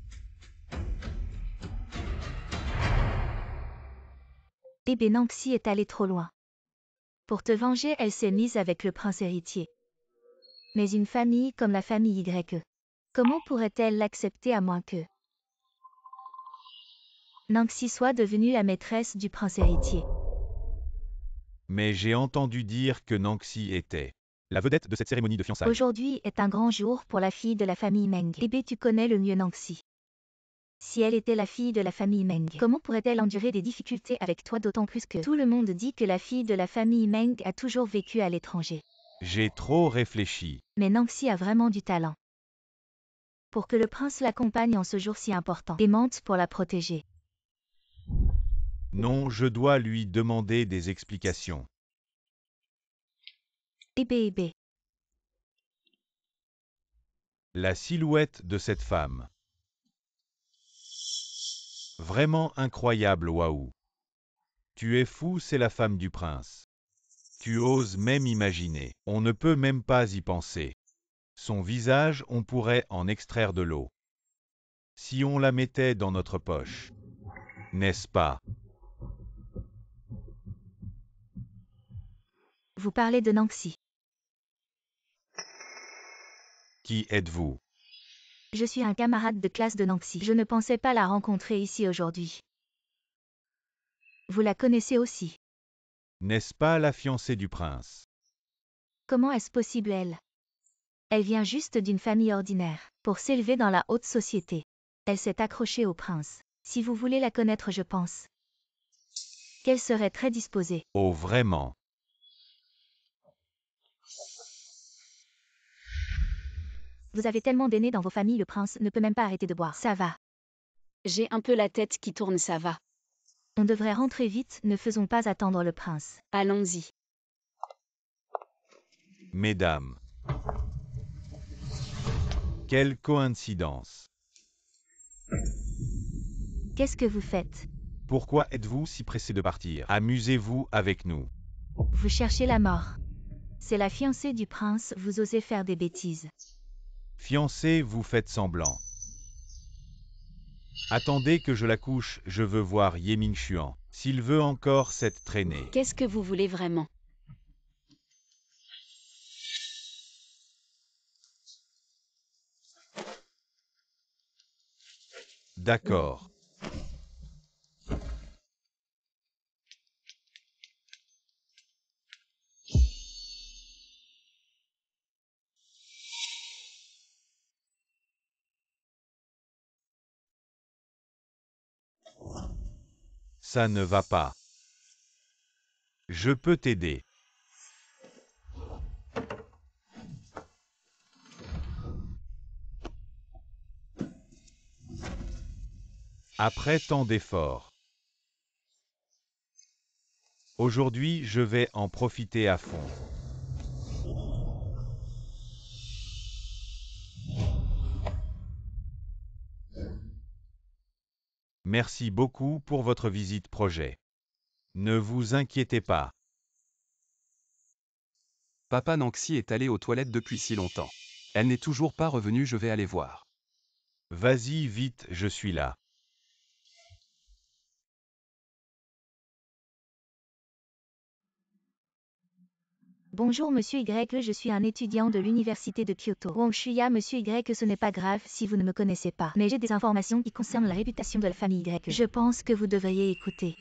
Ebe Nanxi est allée trop loin. Pour te venger, elle s'est mise avec le prince héritier. Mais une famille comme la famille Y. Comment pourrait-elle l'accepter à moins que Nanxi soit devenue la maîtresse du prince héritier? Mais j'ai entendu dire que Nanxi était la vedette de cette cérémonie de fiançailles. Aujourd'hui est un grand jour pour la fille de la famille Meng. Ebe, tu connais le mieux Nanxi. Si elle était la fille de la famille Meng, comment pourrait-elle endurer des difficultés avec toi, d'autant plus que tout le monde dit que la fille de la famille Meng a toujours vécu à l'étranger? J'ai trop réfléchi. Mais Nanxi a vraiment du talent. pour que le prince l'accompagne en ce jour si important et mente pour la protéger. Non, je dois lui demander des explications. Hébé. La silhouette de cette femme. Vraiment incroyable, waouh. Tu es fou, c'est la femme du prince. Tu oses même imaginer. On ne peut même pas y penser. Son visage, on pourrait en extraire de l'eau. Si on la mettait dans notre poche. N'est-ce pas? Vous parlez de Nancy. Qui êtes-vous? Je suis un camarade de classe de Nancy. Je ne pensais pas la rencontrer ici aujourd'hui. Vous la connaissez aussi. N'est-ce pas la fiancée du prince? Comment est-ce possible elle? Elle vient juste d'une famille ordinaire, pour s'élever dans la haute société. Elle s'est accrochée au prince. Si vous voulez la connaître, je pense qu'elle serait très disposée. Oh, vraiment? Vous avez tellement d'aînés dans vos familles, le prince ne peut même pas arrêter de boire. Ça va. J'ai un peu la tête qui tourne, ça va. On devrait rentrer vite, ne faisons pas attendre le prince. Allons-y. Mesdames. Quelle coïncidence. Qu'est-ce que vous faites? Pourquoi êtes-vous si pressé de partir? Amusez-vous avec nous. Vous cherchez la mort. C'est la fiancée du prince, vous osez faire des bêtises. Fiancé, vous faites semblant. Attendez que je la couche, je veux voir Ye Mingxuan. S'il veut encore cette traînée. Qu'est-ce que vous voulez vraiment? D'accord. Ça ne va pas. Je peux t'aider. Après tant d'efforts. Aujourd'hui, je vais en profiter à fond. Merci beaucoup pour votre visite projet. Ne vous inquiétez pas. Papa Nancy est allée aux toilettes depuis si longtemps. Elle n'est toujours pas revenue, je vais aller voir. Vas-y vite, je suis là. Bonjour Monsieur Y, je suis un étudiant de l'université de Kyoto. Wang Shuya, Monsieur Y, ce n'est pas grave si vous ne me connaissez pas, mais j'ai des informations qui concernent la réputation de la famille Y. Je pense que vous devriez écouter.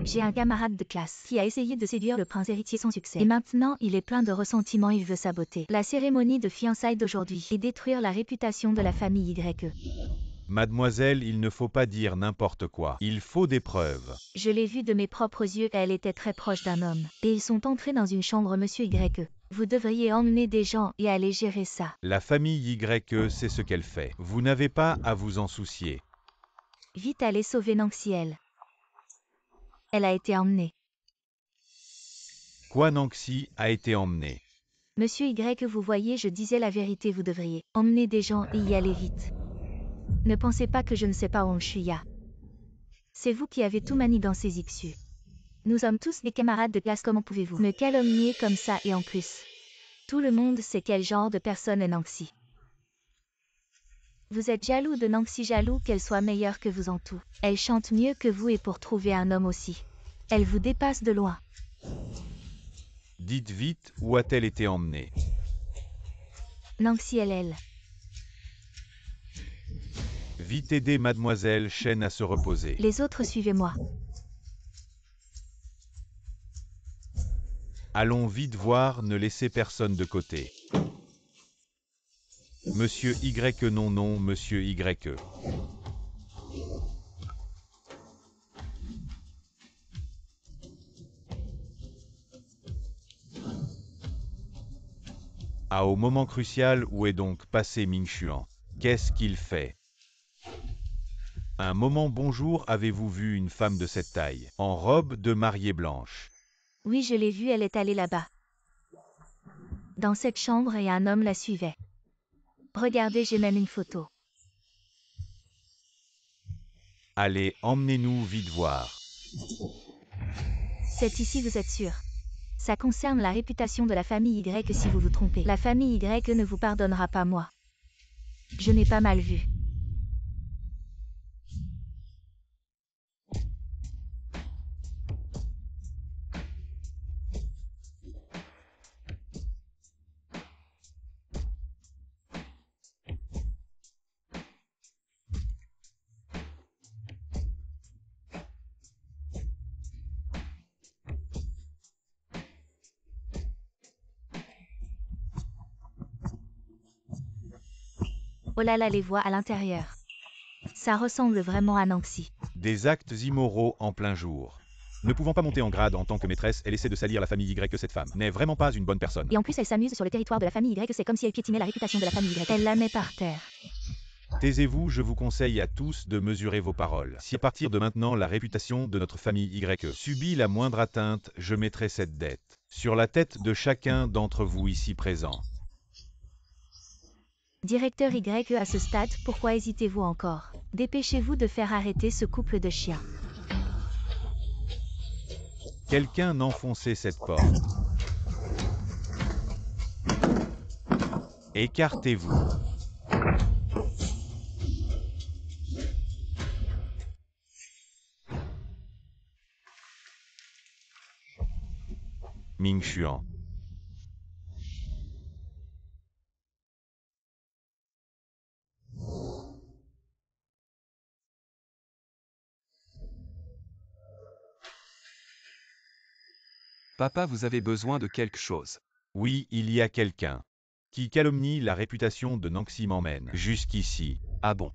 J'ai un camarade de classe qui a essayé de séduire le prince héritier sans succès. Et maintenant, il est plein de ressentiment, il veut saboter la cérémonie de fiançailles d'aujourd'hui et détruire la réputation de la famille Y. Mademoiselle, il ne faut pas dire n'importe quoi. Il faut des preuves. Je l'ai vue de mes propres yeux, elle était très proche d'un homme. Et ils sont entrés dans une chambre, Monsieur Y. Vous devriez emmener des gens et aller gérer ça. La famille Y, c'est ce qu'elle fait. Vous n'avez pas à vous en soucier. Vite aller sauver Nancy, elle. Elle a été emmenée. Quoi, Nancy a été emmenée? Monsieur Y, vous voyez, je disais la vérité, vous devriez emmener des gens et y aller vite. Ne pensez pas que je ne sais pas où je suis. C'est vous qui avez tout manigancé Zixu. Nous sommes tous des camarades de classe, comment pouvez-vous me calomnier comme ça et en plus? Tout le monde sait quel genre de personne est Nancy. Vous êtes jaloux de Nancy, jaloux qu'elle soit meilleure que vous en tout. Elle chante mieux que vous et pour trouver un homme aussi. Elle vous dépasse de loin. Dites vite, où a-t-elle été emmenée? Nancy, elle. Vite aider Mademoiselle Chen à se reposer. Les autres, suivez-moi. Allons vite voir, ne laissez personne de côté. Monsieur Y, non, Monsieur Y. Ah, au moment crucial, où est donc passé Mingxuan? Qu'est-ce qu'il fait? Un moment bonjour, avez-vous vu une femme de cette taille, en robe de mariée blanche? Oui, je l'ai vue, elle est allée là-bas. Dans cette chambre et un homme la suivait. Regardez, j'ai même une photo. Allez, emmenez-nous vite voir. C'est ici, vous êtes sûr? Ça concerne la réputation de la famille Y si vous vous trompez. La famille Y ne vous pardonnera pas, moi. Je n'ai pas mal vu. Oh là là, les voix à l'intérieur. Ça ressemble vraiment à Nancy. Des actes immoraux en plein jour. Ne pouvant pas monter en grade en tant que maîtresse, elle essaie de salir la famille Y que cette femme n'est vraiment pas une bonne personne. Et en plus, elle s'amuse sur le territoire de la famille Y, c'est comme si elle piétinait la réputation de la famille Y. Elle la met par terre. Taisez-vous, je vous conseille à tous de mesurer vos paroles. Si à partir de maintenant la réputation de notre famille Y subit la moindre atteinte, je mettrai cette dette sur la tête de chacun d'entre vous ici présents. Directeur Y, à ce stade, pourquoi hésitez-vous encore? Dépêchez-vous de faire arrêter ce couple de chiens. Quelqu'un enfoncez cette porte. Écartez-vous. Ming Xuan. Papa, vous avez besoin de quelque chose. Oui, il y a quelqu'un qui calomnie la réputation de Nancy m'emmène jusqu'ici. Ah bon?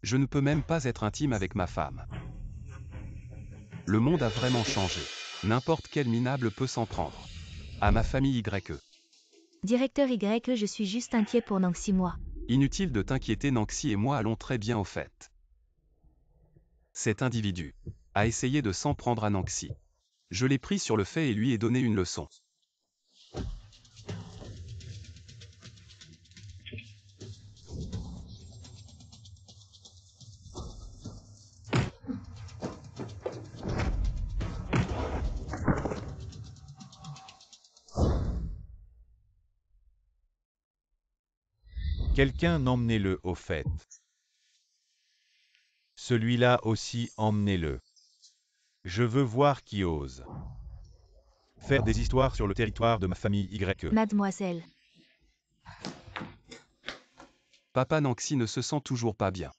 Je ne peux même pas être intime avec ma femme. Le monde a vraiment changé. N'importe quel minable peut s'en prendre. À ma famille YE. Directeur Y, je suis juste inquiet pour Nancy, moi. Inutile de t'inquiéter, Nancy et moi allons très bien au fait. Cet individu a essayé de s'en prendre à Nancy. Je l'ai pris sur le fait et lui ai donné une leçon. Quelqu'un emmenez-le au fait. Celui-là aussi emmenez-le. Je veux voir qui ose faire des histoires sur le territoire de ma famille Y. Mademoiselle. Papa, Nancy ne se sent toujours pas bien.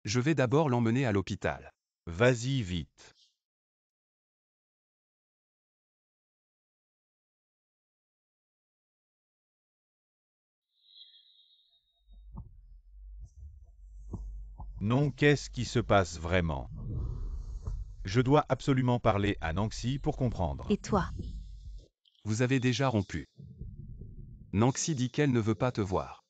Je vais d'abord l'emmener à l'hôpital. Vas-y vite. Non, qu'est-ce qui se passe vraiment? Je dois absolument parler à Nancy pour comprendre. Et toi? Vous avez déjà rompu. Nancy dit qu'elle ne veut pas te voir.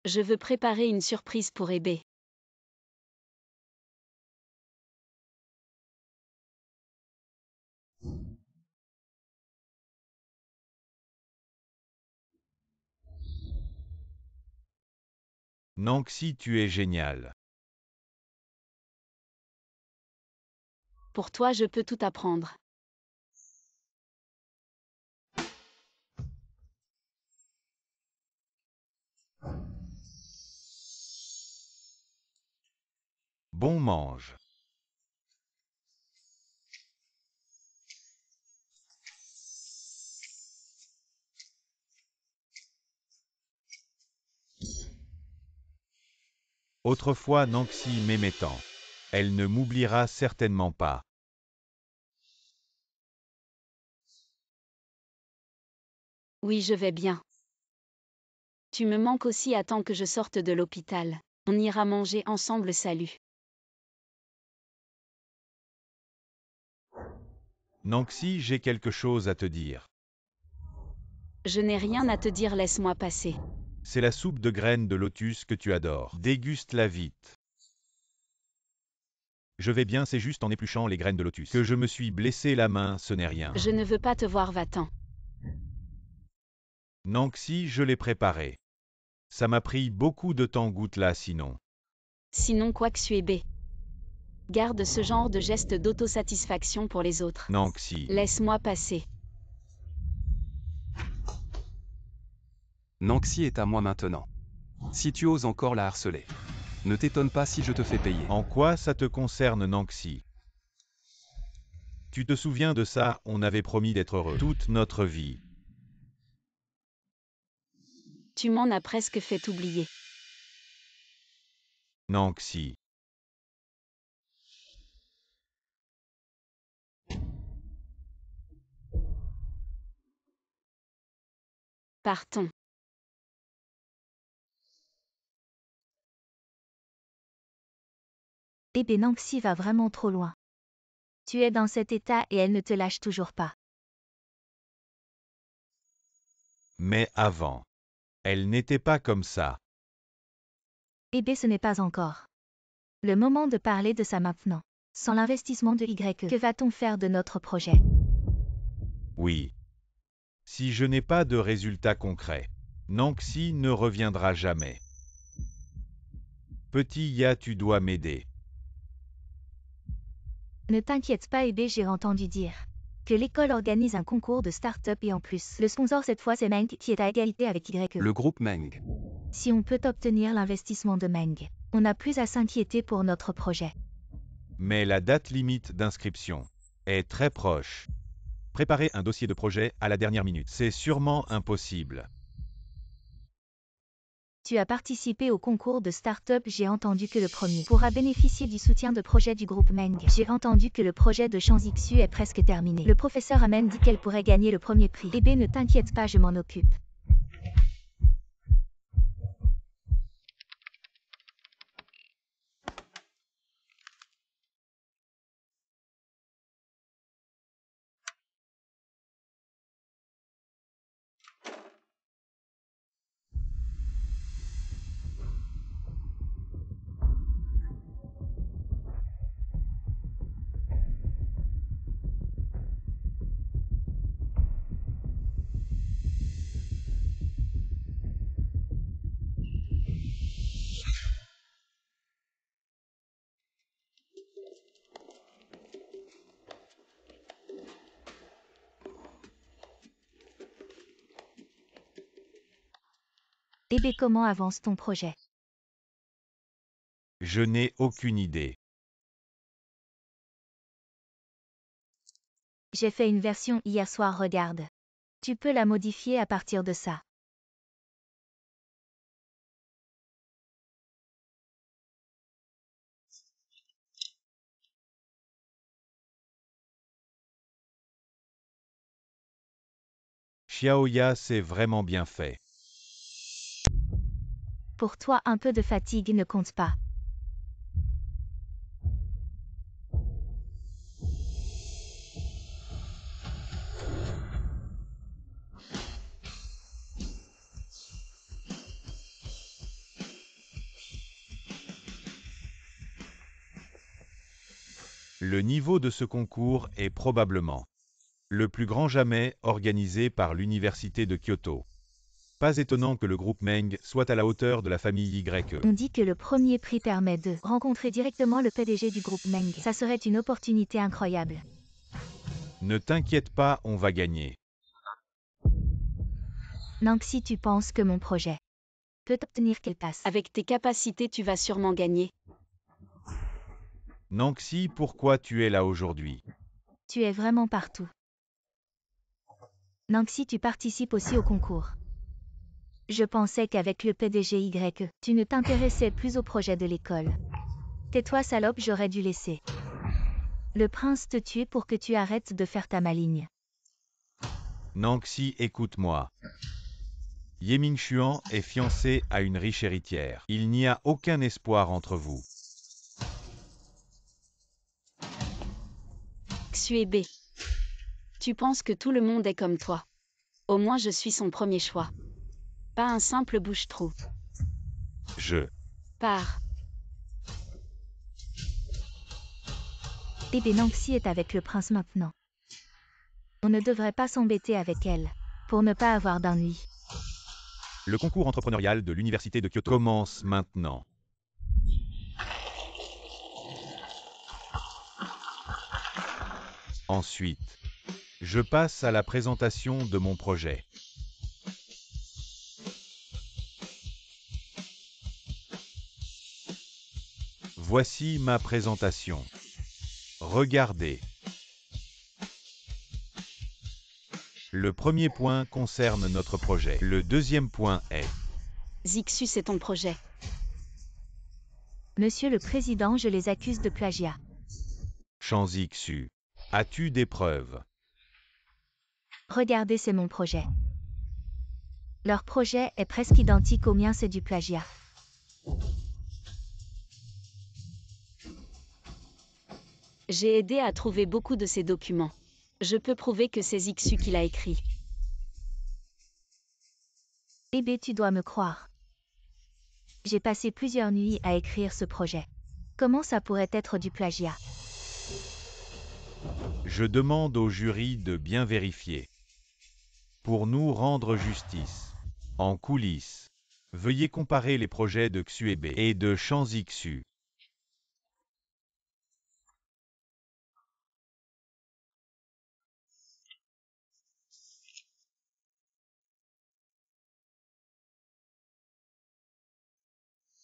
Je veux préparer une surprise pour Ebe. Nancy, tu es génial. Pour toi, je peux tout apprendre. Bon mange. Autrefois Nancy m'aimait tant. Elle ne m'oubliera certainement pas. Oui, je vais bien. Tu me manques aussi, attends que je sorte de l'hôpital. On ira manger ensemble, salut. Nanxi, j'ai quelque chose à te dire. Je n'ai rien à te dire, laisse-moi passer. C'est la soupe de graines de lotus que tu adores. Déguste-la vite. Je vais bien, c'est juste en épluchant les graines de lotus que je me suis blessé la main, ce n'est rien. Je ne veux pas te voir, va-t'en. Nanxi, je l'ai préparé. Ça m'a pris beaucoup de temps, goûte-la sinon. Sinon quoi que Xuebe. Garde ce genre de geste d'autosatisfaction pour les autres. Nanxi. Laisse-moi passer. Nanxi est à moi maintenant. Si tu oses encore la harceler, ne t'étonne pas si je te fais payer. En quoi ça te concerne, Nanxi? Tu te souviens de ça, on avait promis d'être heureux toute notre vie. Tu m'en as presque fait oublier. Nanxi. Partons. Eh ben Nanxi va vraiment trop loin. Tu es dans cet état et elle ne te lâche toujours pas. Mais avant. Elle n'était pas comme ça. Eh ben ce n'est pas encore. Le moment de parler de ça maintenant. Sans l'investissement de YE, que va-t-on faire de notre projet? Oui. Si je n'ai pas de résultats concrets, Nanxi ne reviendra jamais. Petit Ya, tu dois m'aider. Ne t'inquiète pas, Ebe, j'ai entendu dire que l'école organise un concours de start-up et en plus, le sponsor cette fois c'est Meng qui est à égalité avec YE. Le groupe Meng. Si on peut obtenir l'investissement de Meng, on n'a plus à s'inquiéter pour notre projet. Mais la date limite d'inscription est très proche. Préparer un dossier de projet à la dernière minute, c'est sûrement impossible. Tu as participé au concours de start-up, j'ai entendu que le premier pourra bénéficier du soutien de projet du groupe Meng. J'ai entendu que le projet de Champs XU est presque terminé. Le professeur Amen dit qu'elle pourrait gagner le premier prix. Ebe, ne t'inquiète pas, je m'en occupe. Ebe, comment avance ton projet? Je n'ai aucune idée. J'ai fait une version hier soir, regarde. Tu peux la modifier à partir de ça. Xiaoya, c'est vraiment bien fait. Pour toi, un peu de fatigue ne compte pas. Le niveau de ce concours est probablement le plus grand jamais organisé par l'Université de Kyoto. Pas étonnant que le groupe Meng soit à la hauteur de la famille YE. On dit que le premier prix permet de rencontrer directement le PDG du groupe Meng. Ça serait une opportunité incroyable. Ne t'inquiète pas, on va gagner. Nanxi, tu penses que mon projet peut obtenir qu'elle passe? Avec tes capacités, tu vas sûrement gagner. Nanxi, pourquoi tu es là aujourd'hui? Tu es vraiment partout. Nanxi, tu participes aussi au concours. Je pensais qu'avec le PDG YE, tu ne t'intéressais plus au projet de l'école. Tais-toi salope, j'aurais dû laisser le prince te tuer pour que tu arrêtes de faire ta maligne. Nangxi, écoute-moi. Ye Mingxuan est fiancé à une riche héritière. Il n'y a aucun espoir entre vous. Xuebe. Tu penses que tout le monde est comme toi. Au moins je suis son premier choix. Pas un simple bouche-trou. Je. Pars. Eh bien Nangxi est avec le prince maintenant. On ne devrait pas s'embêter avec elle, pour ne pas avoir d'ennui. Le concours entrepreneurial de l'Université de Kyoto commence maintenant. Ensuite, je passe à la présentation de mon projet. Voici ma présentation. Regardez. Le premier point concerne notre projet. Le deuxième point est... Zixu, c'est ton projet. Monsieur le Président, je les accuse de plagiat. Zixu. As-tu des preuves? Regardez, c'est mon projet. Leur projet est presque identique au mien, c'est du plagiat. J'ai aidé à trouver beaucoup de ces documents. Je peux prouver que c'est Zixu qui l'a écrit. Eh bien, tu dois me croire. J'ai passé plusieurs nuits à écrire ce projet. Comment ça pourrait être du plagiat? Je demande au jury de bien vérifier. Pour nous rendre justice. En coulisses, veuillez comparer les projets de Xuebe et de Zixu.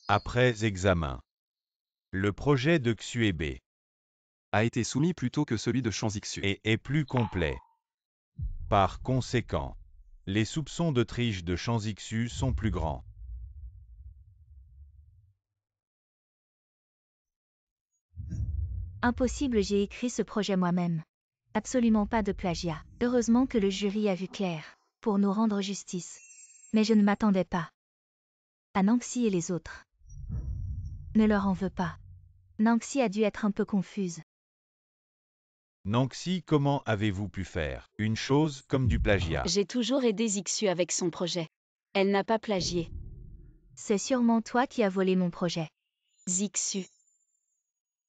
Après examen, le projet de Xuebe A été soumis plutôt que celui de Zixu. est plus complet. Par conséquent, les soupçons de triche de Zixu sont plus grands. Impossible, j'ai écrit ce projet moi-même. Absolument pas de plagiat. Heureusement que le jury a vu clair, pour nous rendre justice. Mais je ne m'attendais pas à Nangxi et les autres. Ne leur en veux pas. Nangxi a dû être un peu confuse. Nangxi, comment avez-vous pu faire une chose comme du plagiat? J'ai toujours aidé Zixu avec son projet. Elle n'a pas plagié. C'est sûrement toi qui as volé mon projet. Zixu.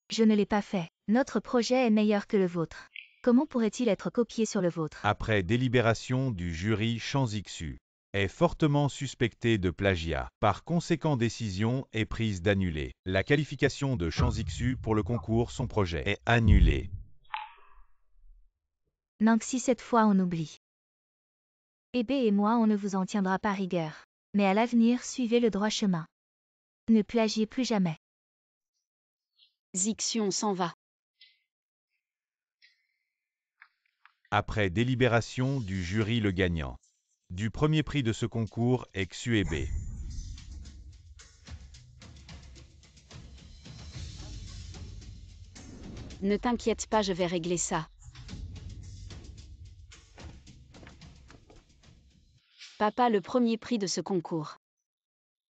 Je ne l'ai pas fait. Notre projet est meilleur que le vôtre. Comment pourrait-il être copié sur le vôtre? Après délibération du jury, Zixu est fortement suspecté de plagiat. Par conséquent, décision est prise d'annuler la qualification de Zixu pour le concours. Son projet est annulé. Nangxi, cette fois on oublie. Ebe et moi, on ne vous en tiendra pas rigueur. Mais à l'avenir, suivez le droit chemin. Ne plagiez plus jamais. Zixu, on s'en va. Après délibération du jury, le gagnant du premier prix de ce concours est Xuebe. Ne t'inquiète pas, je vais régler ça. Papa, le premier prix de ce concours.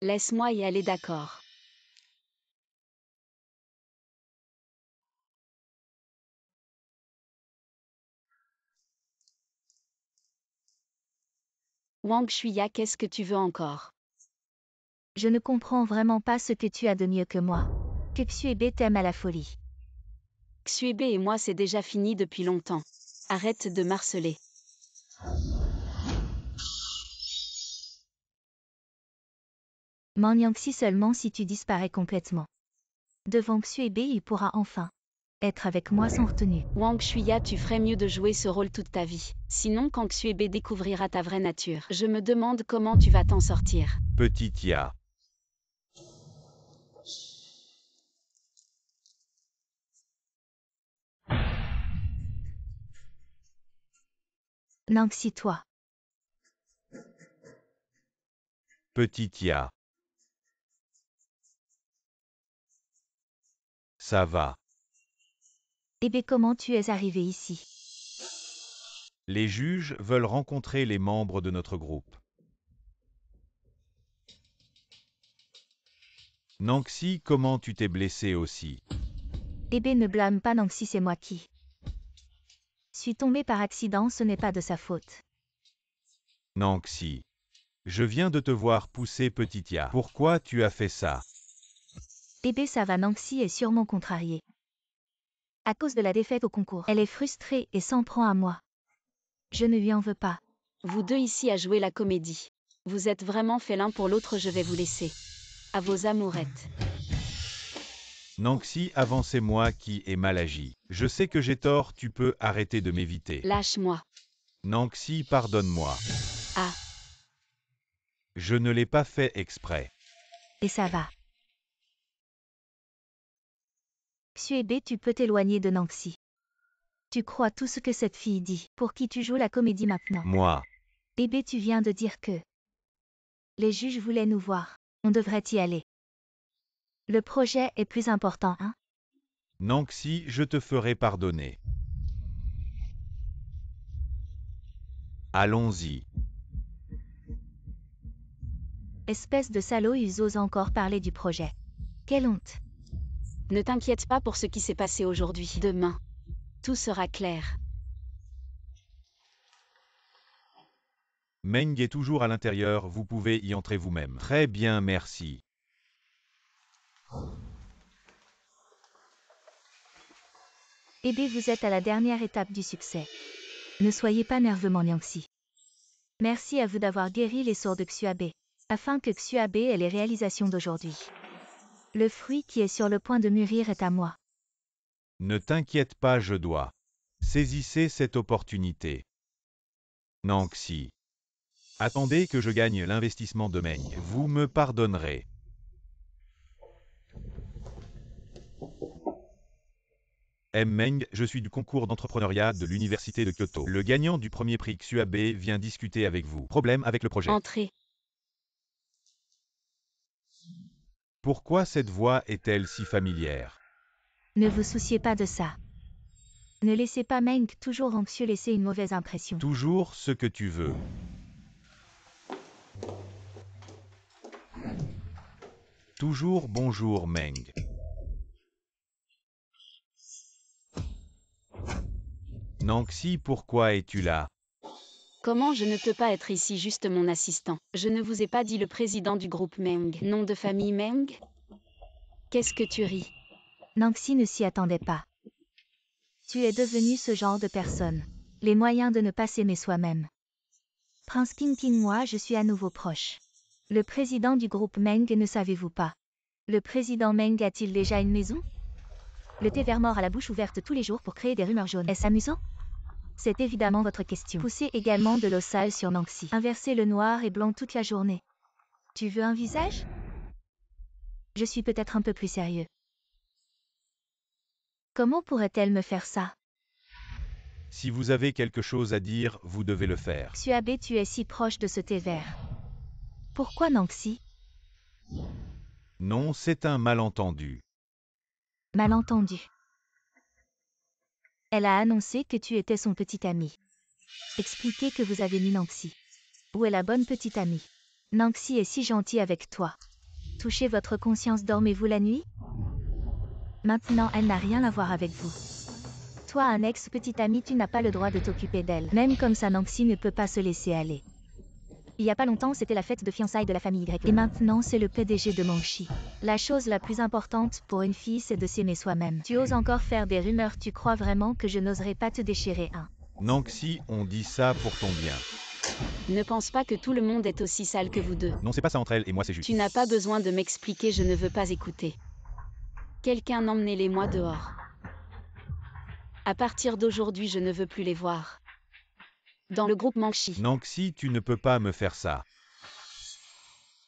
Laisse-moi y aller, d'accord. Wang Shuya, qu'est-ce que tu veux encore? Je ne comprends vraiment pas ce que tu as de mieux que moi. Que Xuebe t'aime à la folie. Xuebe et moi, c'est déjà fini depuis longtemps. Arrête de marceler. Nangxi, seulement si tu disparais complètement. Devant Xuebe, il pourra enfin être avec moi sans retenue. Wang Shuya, tu ferais mieux de jouer ce rôle toute ta vie. Sinon, quand Xuebe découvrira ta vraie nature, je me demande comment tu vas t'en sortir. Petit Ya. Nangxi, toi. Petit Ya. Ça va. Bébé, comment tu es arrivé ici? Les juges veulent rencontrer les membres de notre groupe. Nanxi, comment tu t'es blessé aussi? Bébé, ne blâme pas Nanxi, c'est moi qui suis tombée par accident, ce n'est pas de sa faute. Nanxi. Je viens de te voir pousser Petitia. Pourquoi tu as fait ça? Bébé, ça va, Nanxi est sûrement contrariée. À cause de la défaite au concours. Elle est frustrée et s'en prend à moi. Je ne lui en veux pas. Vous deux ici à jouer la comédie. Vous êtes vraiment fait l'un pour l'autre, je vais vous laisser. À vos amourettes. Nanxi, avant c'est moi qui ai mal agi. Je sais que j'ai tort, tu peux arrêter de m'éviter. Lâche-moi. Nanxi, pardonne-moi. Ah, Je ne l'ai pas fait exprès. Et ça va. Xuebe, tu peux t'éloigner de Nanxi. Tu crois tout ce que cette fille dit. Pour qui tu joues la comédie maintenant? Moi. Bébé, tu viens de dire que les juges voulaient nous voir. On devrait y aller. Le projet est plus important, hein? Nanxi, je te ferai pardonner. Allons-y. Espèce de salaud, ils osent encore parler du projet. Quelle honte. ne t'inquiète pas pour ce qui s'est passé aujourd'hui. Demain, tout sera clair. Meng est toujours à l'intérieur, vous pouvez y entrer vous-même. Très bien, merci. Bébé, vous êtes à la dernière étape du succès. Ne soyez pas nerveusement Nanxi. Merci à vous d'avoir guéri les sourds de Xuabe, afin que Xuabe ait les réalisations d'aujourd'hui. Le fruit qui est sur le point de mûrir est à moi. Ne t'inquiète pas, je dois. Saisissez cette opportunité. Nanxi. Attendez que je gagne l'investissement de Meng. Vous me pardonnerez. Meng, je suis du concours d'entrepreneuriat de l'Université de Kyoto. Le gagnant du premier prix Xuabe vient discuter avec vous. Problème avec le projet. Entrez. Pourquoi cette voix est-elle si familière? Ne vous souciez pas de ça. Ne laissez pas Meng toujours anxieux laisser une mauvaise impression. Toujours ce que tu veux. Toujours bonjour Meng. Nanxi, pourquoi es-tu là? Comment je ne peux pas être ici, juste mon assistant? Je ne vous ai pas dit le président du groupe Meng. Nom de famille Meng? Qu'est-ce que tu ris? Nanxi ne s'y attendait pas. Tu es devenu ce genre de personne. Les moyens de ne pas s'aimer soi-même. Prince King, moi je suis à nouveau proche. Le président du groupe Meng, ne savez-vous pas? Le président Meng a-t-il déjà une maison? Le thé vert mort à la bouche ouverte tous les jours pour créer des rumeurs jaunes. Est-ce amusant? C'est évidemment votre question. Poussez également de l'eau sale sur Nanxi. Inversez le noir et blanc toute la journée. Tu veux un visage? Je suis peut-être un peu plus sérieux. Comment pourrait-elle me faire ça? Si vous avez quelque chose à dire, vous devez le faire. Xuabe, tu es si proche de ce thé vert. Pourquoi Nanxi? Non, c'est un malentendu. Malentendu. Elle a annoncé que tu étais son petit ami. Expliquez que vous avez mis Nanxi. Où est la bonne petite amie? Nanxi est si gentille avec toi. Touchez votre conscience, dormez-vous la nuit? Maintenant, elle n'a rien à voir avec vous. Toi, un ex-petit ami, tu n'as pas le droit de t'occuper d'elle. Même comme ça, Nanxi ne peut pas se laisser aller. Il y a pas longtemps, c'était la fête de fiançailles de la famille Y. Et maintenant, c'est le PDG de Mangshi. La chose la plus importante pour une fille, c'est de s'aimer soi-même. Tu oses encore faire des rumeurs, tu crois vraiment que je n'oserais pas te déchirer, hein? Nanxi, on dit ça pour ton bien. Ne pense pas que tout le monde est aussi sale que vous deux. Non, c'est pas ça entre elle et moi, c'est juste. Tu n'as pas besoin de m'expliquer, je ne veux pas écouter. Quelqu'un emmenez-les-moi dehors. À partir d'aujourd'hui, je ne veux plus les voir. Dans le groupe Mangshi. Nanxi, tu ne peux pas me faire ça.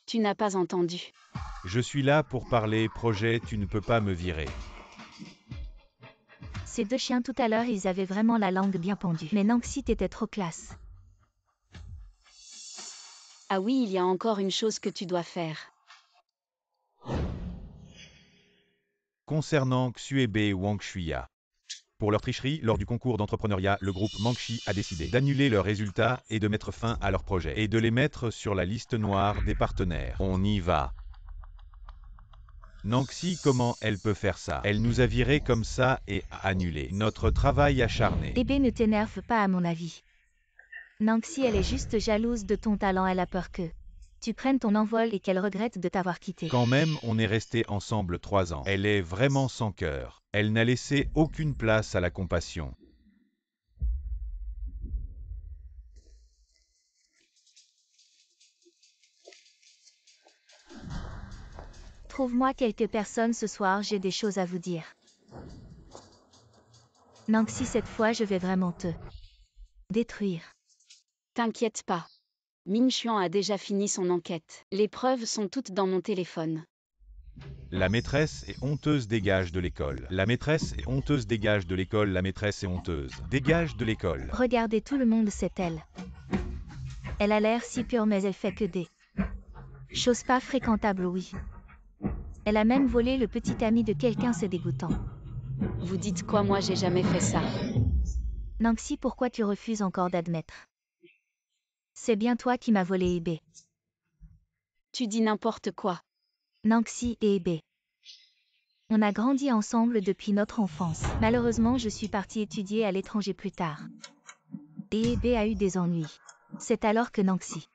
Tu n'as pas entendu. Je suis là pour parler projet, tu ne peux pas me virer. Ces deux chiens tout à l'heure, ils avaient vraiment la langue bien pendue. Mais Nanxi, t'étais trop classe. Ah oui, il y a encore une chose que tu dois faire. Concernant Xuebe et Wang Shuya. Pour leur tricherie, lors du concours d'entrepreneuriat, le groupe Mangxi a décidé d'annuler leurs résultats et de mettre fin à leur projet et de les mettre sur la liste noire des partenaires. On y va. Nanxi, comment elle peut faire ça? Elle nous a virés comme ça et a annulé notre travail acharné. Bébé, ne t'énerve pas à mon avis. Nanxi, elle est juste jalouse de ton talent, elle a peur que tu prennes ton envol et qu'elle regrette de t'avoir quitté. Quand même, on est restés ensemble 3 ans. Elle est vraiment sans cœur. Elle n'a laissé aucune place à la compassion. Trouve-moi quelques personnes ce soir, j'ai des choses à vous dire. Nanxi, cette fois je vais vraiment te détruire. T'inquiète pas. Min Xuan a déjà fini son enquête. Les preuves sont toutes dans mon téléphone. La maîtresse est honteuse, dégage de l'école. La maîtresse est honteuse, dégage de l'école. La maîtresse est honteuse, dégage de l'école. Regardez, tout le monde, c'est elle. Elle a l'air si pure, mais elle fait que des choses pas fréquentables, oui. Elle a même volé le petit ami de quelqu'un, c'est dégoûtant. Vous dites quoi? Moi j'ai jamais fait ça. Nanxi, pourquoi tu refuses encore d'admettre? C'est bien toi qui m'as volé Ebe. Tu dis n'importe quoi. Nanxi et Ebe. On a grandi ensemble depuis notre enfance. Malheureusement, je suis partie étudier à l'étranger plus tard. Et Ebe a eu des ennuis. C'est alors que Nanxi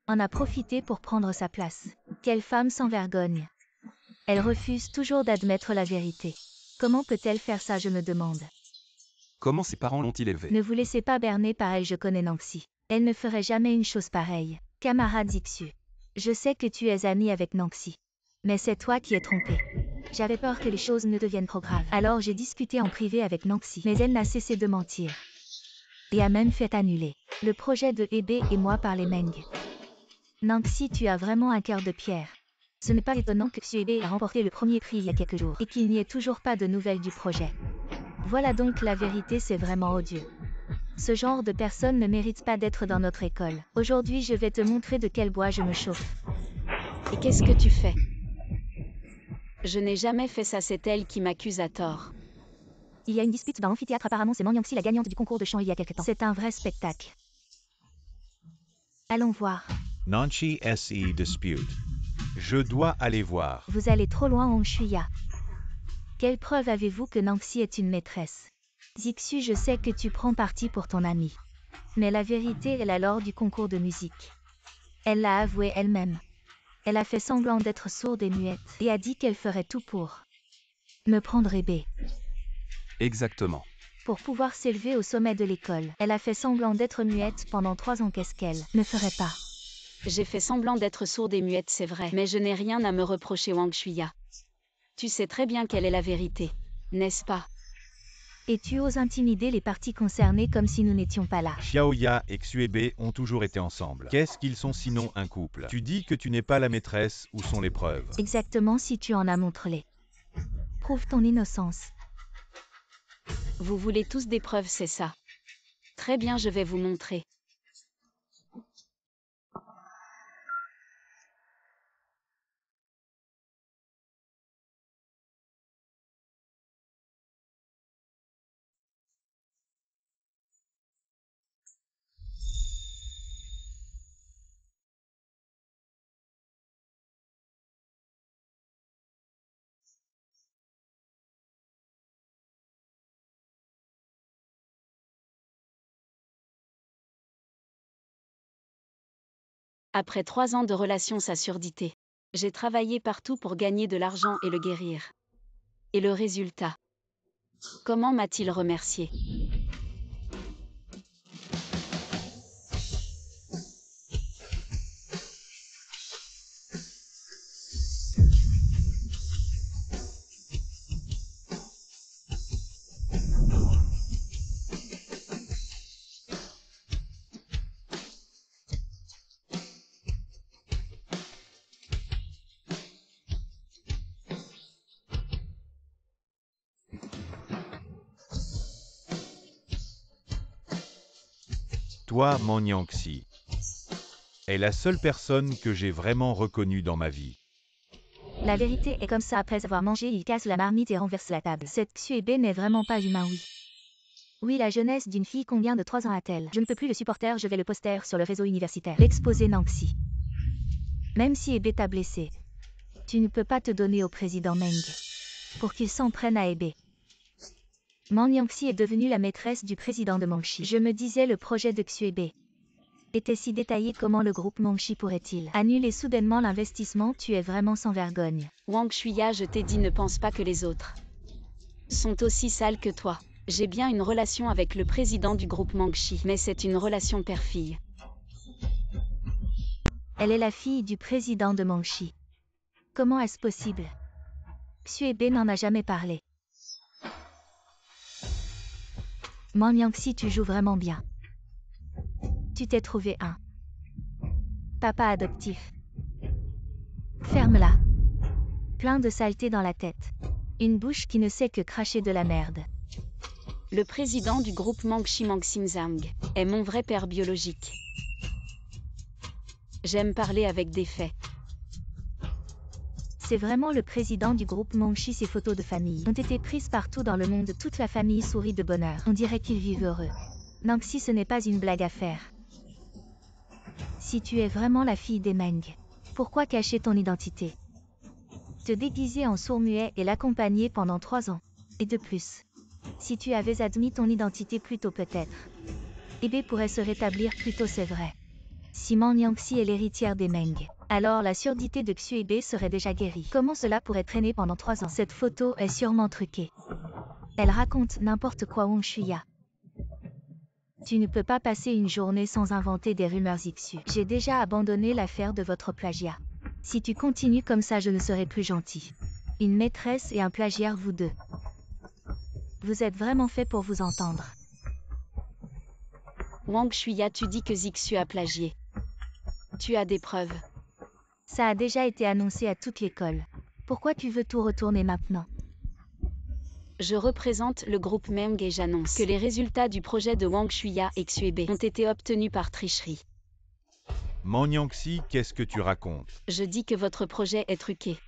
en a profité pour prendre sa place. Quelle femme sans vergogne. Elle refuse toujours d'admettre la vérité. Comment peut-elle faire ça, je me demande. Comment ses parents l'ont-ils élevée? Ne vous laissez pas berner par elle, je connais Nanxi. Elle ne ferait jamais une chose pareille. Camarade Zixu. Je sais que tu es ami avec Nanxi. Mais c'est toi qui es trompé. J'avais peur que les choses ne deviennent trop graves. Alors j'ai discuté en privé avec Nanxi. Mais elle n'a cessé de mentir. Et a même fait annuler le projet de Ebe et moi par les Meng. Nanxi, tu as vraiment un cœur de pierre. Ce n'est pas étonnant que Xuebe a remporté le premier prix il y a quelques jours et qu'il n'y ait toujours pas de nouvelles du projet. Voilà donc la vérité, c'est vraiment odieux. Ce genre de personne ne mérite pas d'être dans notre école. Aujourd'hui, je vais te montrer de quel bois je me chauffe. Et qu'est-ce que tu fais? Je n'ai jamais fait ça, c'est elle qui m'accuse à tort. Il y a une dispute dans l'amphithéâtre, apparemment c'est Mangyangxi la gagnante du concours de chant il y a quelque temps. C'est un vrai spectacle. Allons voir. Nanxi SE Dispute. Je dois aller voir. Vous allez trop loin, Wang Shuya. Quelle preuve avez-vous que Nanxi est une maîtresse? Zixu, je sais que tu prends parti pour ton ami. Mais la vérité est la lors du concours de musique. Elle l'a avoué elle-même. Elle a fait semblant d'être sourde et muette et a dit qu'elle ferait tout pour me prendre Ebe. Exactement. Pour pouvoir s'élever au sommet de l'école. Elle a fait semblant d'être muette pendant 3 ans, qu'est-ce qu'elle ne ferait pas? J'ai fait semblant d'être sourde et muette, c'est vrai. Mais je n'ai rien à me reprocher, Wang Shuya. Tu sais très bien quelle est la vérité, n'est-ce pas? Et tu oses intimider les parties concernées comme si nous n'étions pas là. Xiaoya et Xuebe ont toujours été ensemble. Qu'est-ce qu'ils sont sinon un couple? Tu dis que tu n'es pas la maîtresse, où sont les preuves? Exactement, si tu en as, montre-les. Prouve ton innocence. Vous voulez tous des preuves, c'est ça? Très bien, je vais vous montrer. Après 3 ans de relation, sa surdité. J'ai travaillé partout pour gagner de l'argent et le guérir. Et le résultat? Comment m'a-t-il remercié? Toi, Mangyangxi, est la seule personne que j'ai vraiment reconnue dans ma vie. La vérité est comme ça, après avoir mangé, il casse la marmite et renverse la table. Cette Xuebe n'est vraiment pas humain, oui. Oui, la jeunesse d'une fille, combien de 3 ans a-t-elle? Je ne peux plus le supporter, je vais le poster sur le réseau universitaire. L'exposé Nanxi. Même si Ebe t'a blessé, tu ne peux pas te donner au président Meng pour qu'il s'en prenne à Ebe. Man Yangxi est devenue la maîtresse du président de Mongxi. Je me disais, le projet de Xuebe était si détaillé, comment le groupe Mongxi pourrait-il annuler soudainement l'investissement? Tu es vraiment sans vergogne. Wang Shuya, je t'ai dit, ne pense pas que les autres sont aussi sales que toi. J'ai bien une relation avec le président du groupe Mongxi, mais c'est une relation père-fille. Elle est la fille du président de Mongxi. Comment est-ce possible? Xuebe n'en a jamais parlé. Man Yangxi, tu joues vraiment bien. Tu t'es trouvé un papa adoptif. Ferme-la. Plein de saleté dans la tête. Une bouche qui ne sait que cracher de la merde. Le président du groupe Mongxi, Maxim Zhang, est mon vrai père biologique. J'aime parler avec des faits. C'est vraiment le président du groupe Mongxi. Ces photos de famille ont été prises partout dans le monde. Toute la famille sourit de bonheur. On dirait qu'ils vivent heureux. Nanxi, ce n'est pas une blague à faire. Si tu es vraiment la fille des Meng, pourquoi cacher ton identité? Te déguiser en sourd-muet et l'accompagner pendant 3 ans. Et de plus, si tu avais admis ton identité plus tôt peut-être, Ebe pourrait se rétablir plus tôt, c'est vrai. Si Man Yangxi est l'héritière des Meng, alors la surdité de Xuebe serait déjà guérie. Comment cela pourrait traîner pendant 3 ans? Cette photo est sûrement truquée. Elle raconte n'importe quoi, Wang Shuya. Tu ne peux pas passer une journée sans inventer des rumeurs Xu. J'ai déjà abandonné l'affaire de votre plagiat. Si tu continues comme ça, je ne serai plus gentil. Une maîtresse et un plagiaire, vous deux. Vous êtes vraiment fait pour vous entendre. Wang Shuya, tu dis que Xu a plagié. Tu as des preuves? Ça a déjà été annoncé à toute l'école. Pourquoi tu veux tout retourner maintenant? Je représente le groupe Meng et j'annonce que les résultats du projet de Wang Shuya et Xuebe ont été obtenus par tricherie. Man Yangxi, qu'est-ce que tu racontes? Je dis que votre projet est truqué.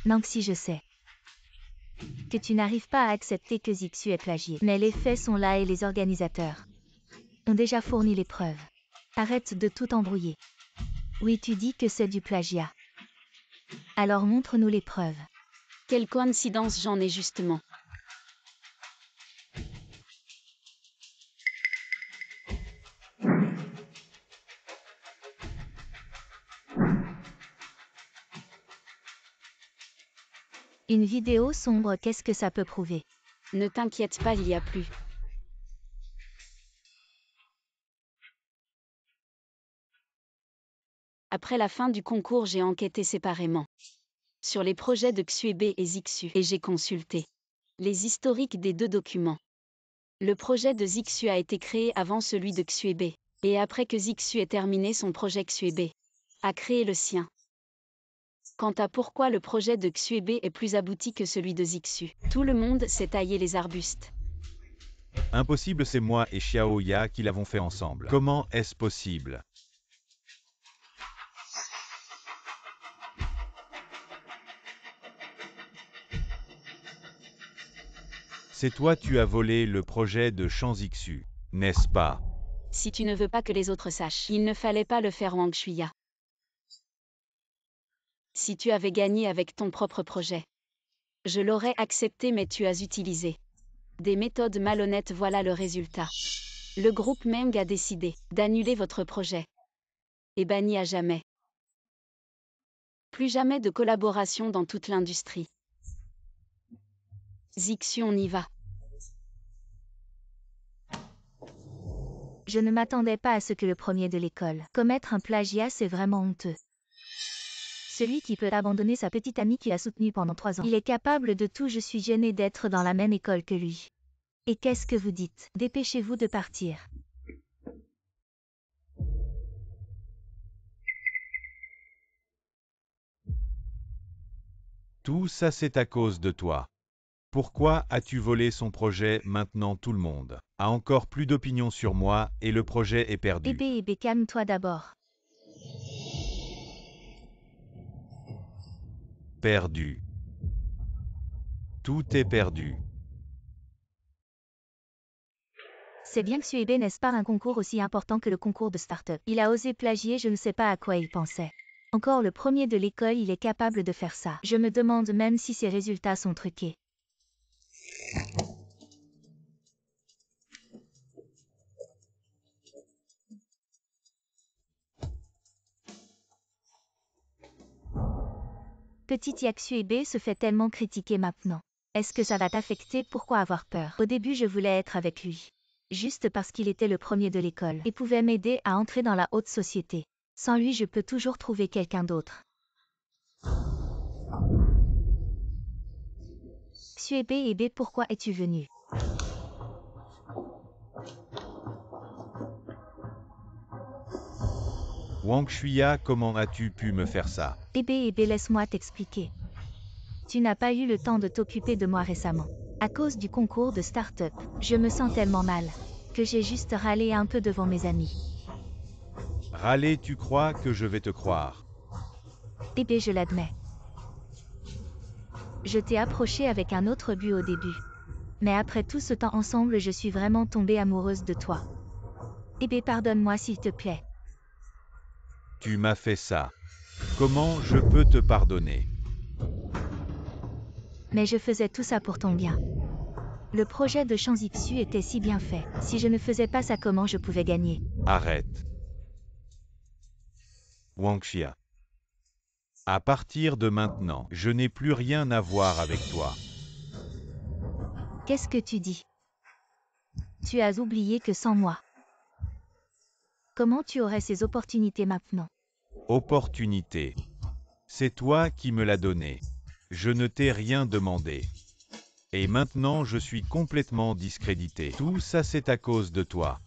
Nanxi, je sais que tu n'arrives pas à accepter que Xu est plagié. Mais les faits sont là et les organisateurs ont déjà fourni les preuves. Arrête de tout embrouiller. Oui, tu dis que c'est du plagiat. Alors montre-nous les preuves. Quelle coïncidence, j'en ai justement. Une vidéo sombre, qu'est-ce que ça peut prouver? Ne t'inquiète pas, il y a plus. Après la fin du concours, j'ai enquêté séparément sur les projets de Xuebe et Xu et j'ai consulté les historiques des 2 documents. Le projet de Xu a été créé avant celui de Xuebe, et après que Xu ait terminé son projet, Xuebe a créé le sien. Quant à pourquoi le projet de Xuebe est plus abouti que celui de Xu, tout le monde s'est taillé les arbustes. Impossible, c'est moi et Xiao Ya qui l'avons fait ensemble. Comment est-ce possible? C'est toi, tu as volé le projet de Shang Xu, n'est-ce pas? Si tu ne veux pas que les autres sachent, il ne fallait pas le faire, Wang Shuya. Si tu avais gagné avec ton propre projet, je l'aurais accepté, mais tu as utilisé des méthodes malhonnêtes, voilà le résultat. Le groupe Meng a décidé d'annuler votre projet et banni à jamais. Plus jamais de collaboration dans toute l'industrie. Xu, on y va. Je ne m'attendais pas à ce que le premier de l'école. Commettre un plagiat, c'est vraiment honteux. Celui qui peut abandonner sa petite amie qui a soutenu pendant 3 ans. Il est capable de tout, je suis gênée d'être dans la même école que lui. Et qu'est-ce que vous dites? Dépêchez-vous de partir. Tout ça, c'est à cause de toi. Pourquoi as-tu volé son projet? Maintenant tout le monde a encore plus d'opinion sur moi et le projet est perdu. Ebe, calme-toi d'abord. Perdu. Tout est perdu. C'est bien que Xuebe n'est-ce pas un concours aussi important que le concours de start-up. Il a osé plagier, je ne sais pas à quoi il pensait. Encore le premier de l'école, il est capable de faire ça. Je me demande même si ses résultats sont truqués. Petit Yak Xuebe se fait tellement critiquer maintenant. Est-ce que ça va t'affecter? Pourquoi avoir peur? Au début, je voulais être avec lui. Juste parce qu'il était le premier de l'école et pouvait m'aider à entrer dans la haute société. Sans lui, je peux toujours trouver quelqu'un d'autre. Xuebe et B, pourquoi es-tu venu? Wang Shuya, comment as-tu pu me faire ça? Et B, laisse-moi t'expliquer. Tu n'as pas eu le temps de t'occuper de moi récemment. À cause du concours de start-up, je me sens tellement mal que j'ai juste râlé un peu devant mes amis. Râler, tu crois que je vais te croire? Et B, je l'admets. Je t'ai approché avec un autre but au début. Mais après tout ce temps ensemble, je suis vraiment tombée amoureuse de toi. Et B, pardonne-moi s'il te plaît. Tu m'as fait ça. Comment je peux te pardonner? Mais je faisais tout ça pour ton bien. Le projet de Shanzipsu était si bien fait. Si je ne faisais pas ça, comment je pouvais gagner? Arrête. Wang Xia. À partir de maintenant, je n'ai plus rien à voir avec toi. Qu'est-ce que tu dis? Tu as oublié que sans moi, comment tu aurais ces opportunités maintenant? Opportunité. C'est toi qui me l'as donnée. Je ne t'ai rien demandé. Et maintenant, je suis complètement discrédité. Tout ça, c'est à cause de toi.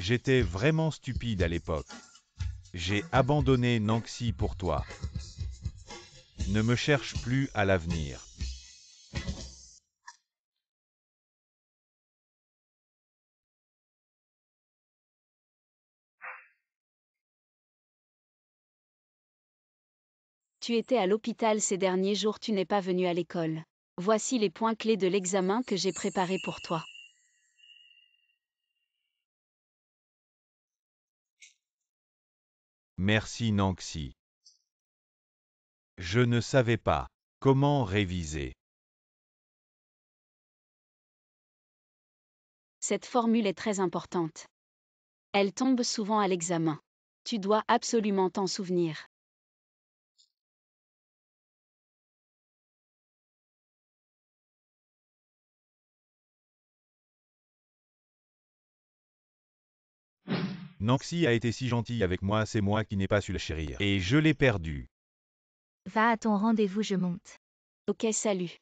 J'étais vraiment stupide à l'époque. J'ai abandonné Nanxi pour toi. Ne me cherche plus à l'avenir. Tu étais à l'hôpital ces derniers jours, tu n'es pas venu à l'école. Voici les points clés de l'examen que j'ai préparé pour toi. Merci Nanxi. Je ne savais pas comment réviser. Cette formule est très importante. Elle tombe souvent à l'examen. Tu dois absolument t'en souvenir. Nanxi a été si gentille avec moi, c'est moi qui n'ai pas su la chérir. Et je l'ai perdue. Va à ton rendez-vous, je monte. Ok, salut.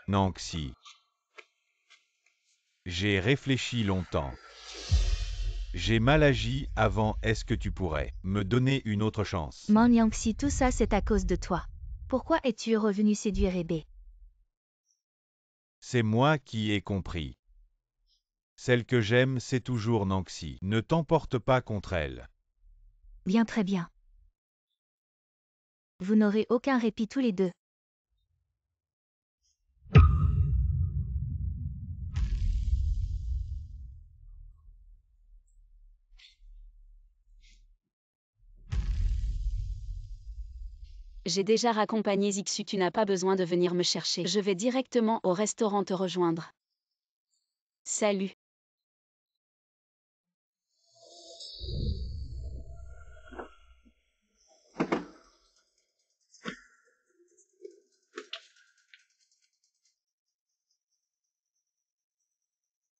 Nanxi. J'ai réfléchi longtemps. J'ai mal agi avant, est-ce que tu pourrais me donner une autre chance? Man Yangxi, tout ça c'est à cause de toi. Pourquoi es-tu revenu séduire Ebe? C'est moi qui ai compris. Celle que j'aime, c'est toujours Nanxi. Ne t'emporte pas contre elle. Bien, très bien. Vous n'aurez aucun répit tous les deux. J'ai déjà raccompagné Zixu, tu n'as pas besoin de venir me chercher. Je vais directement au restaurant te rejoindre. Salut.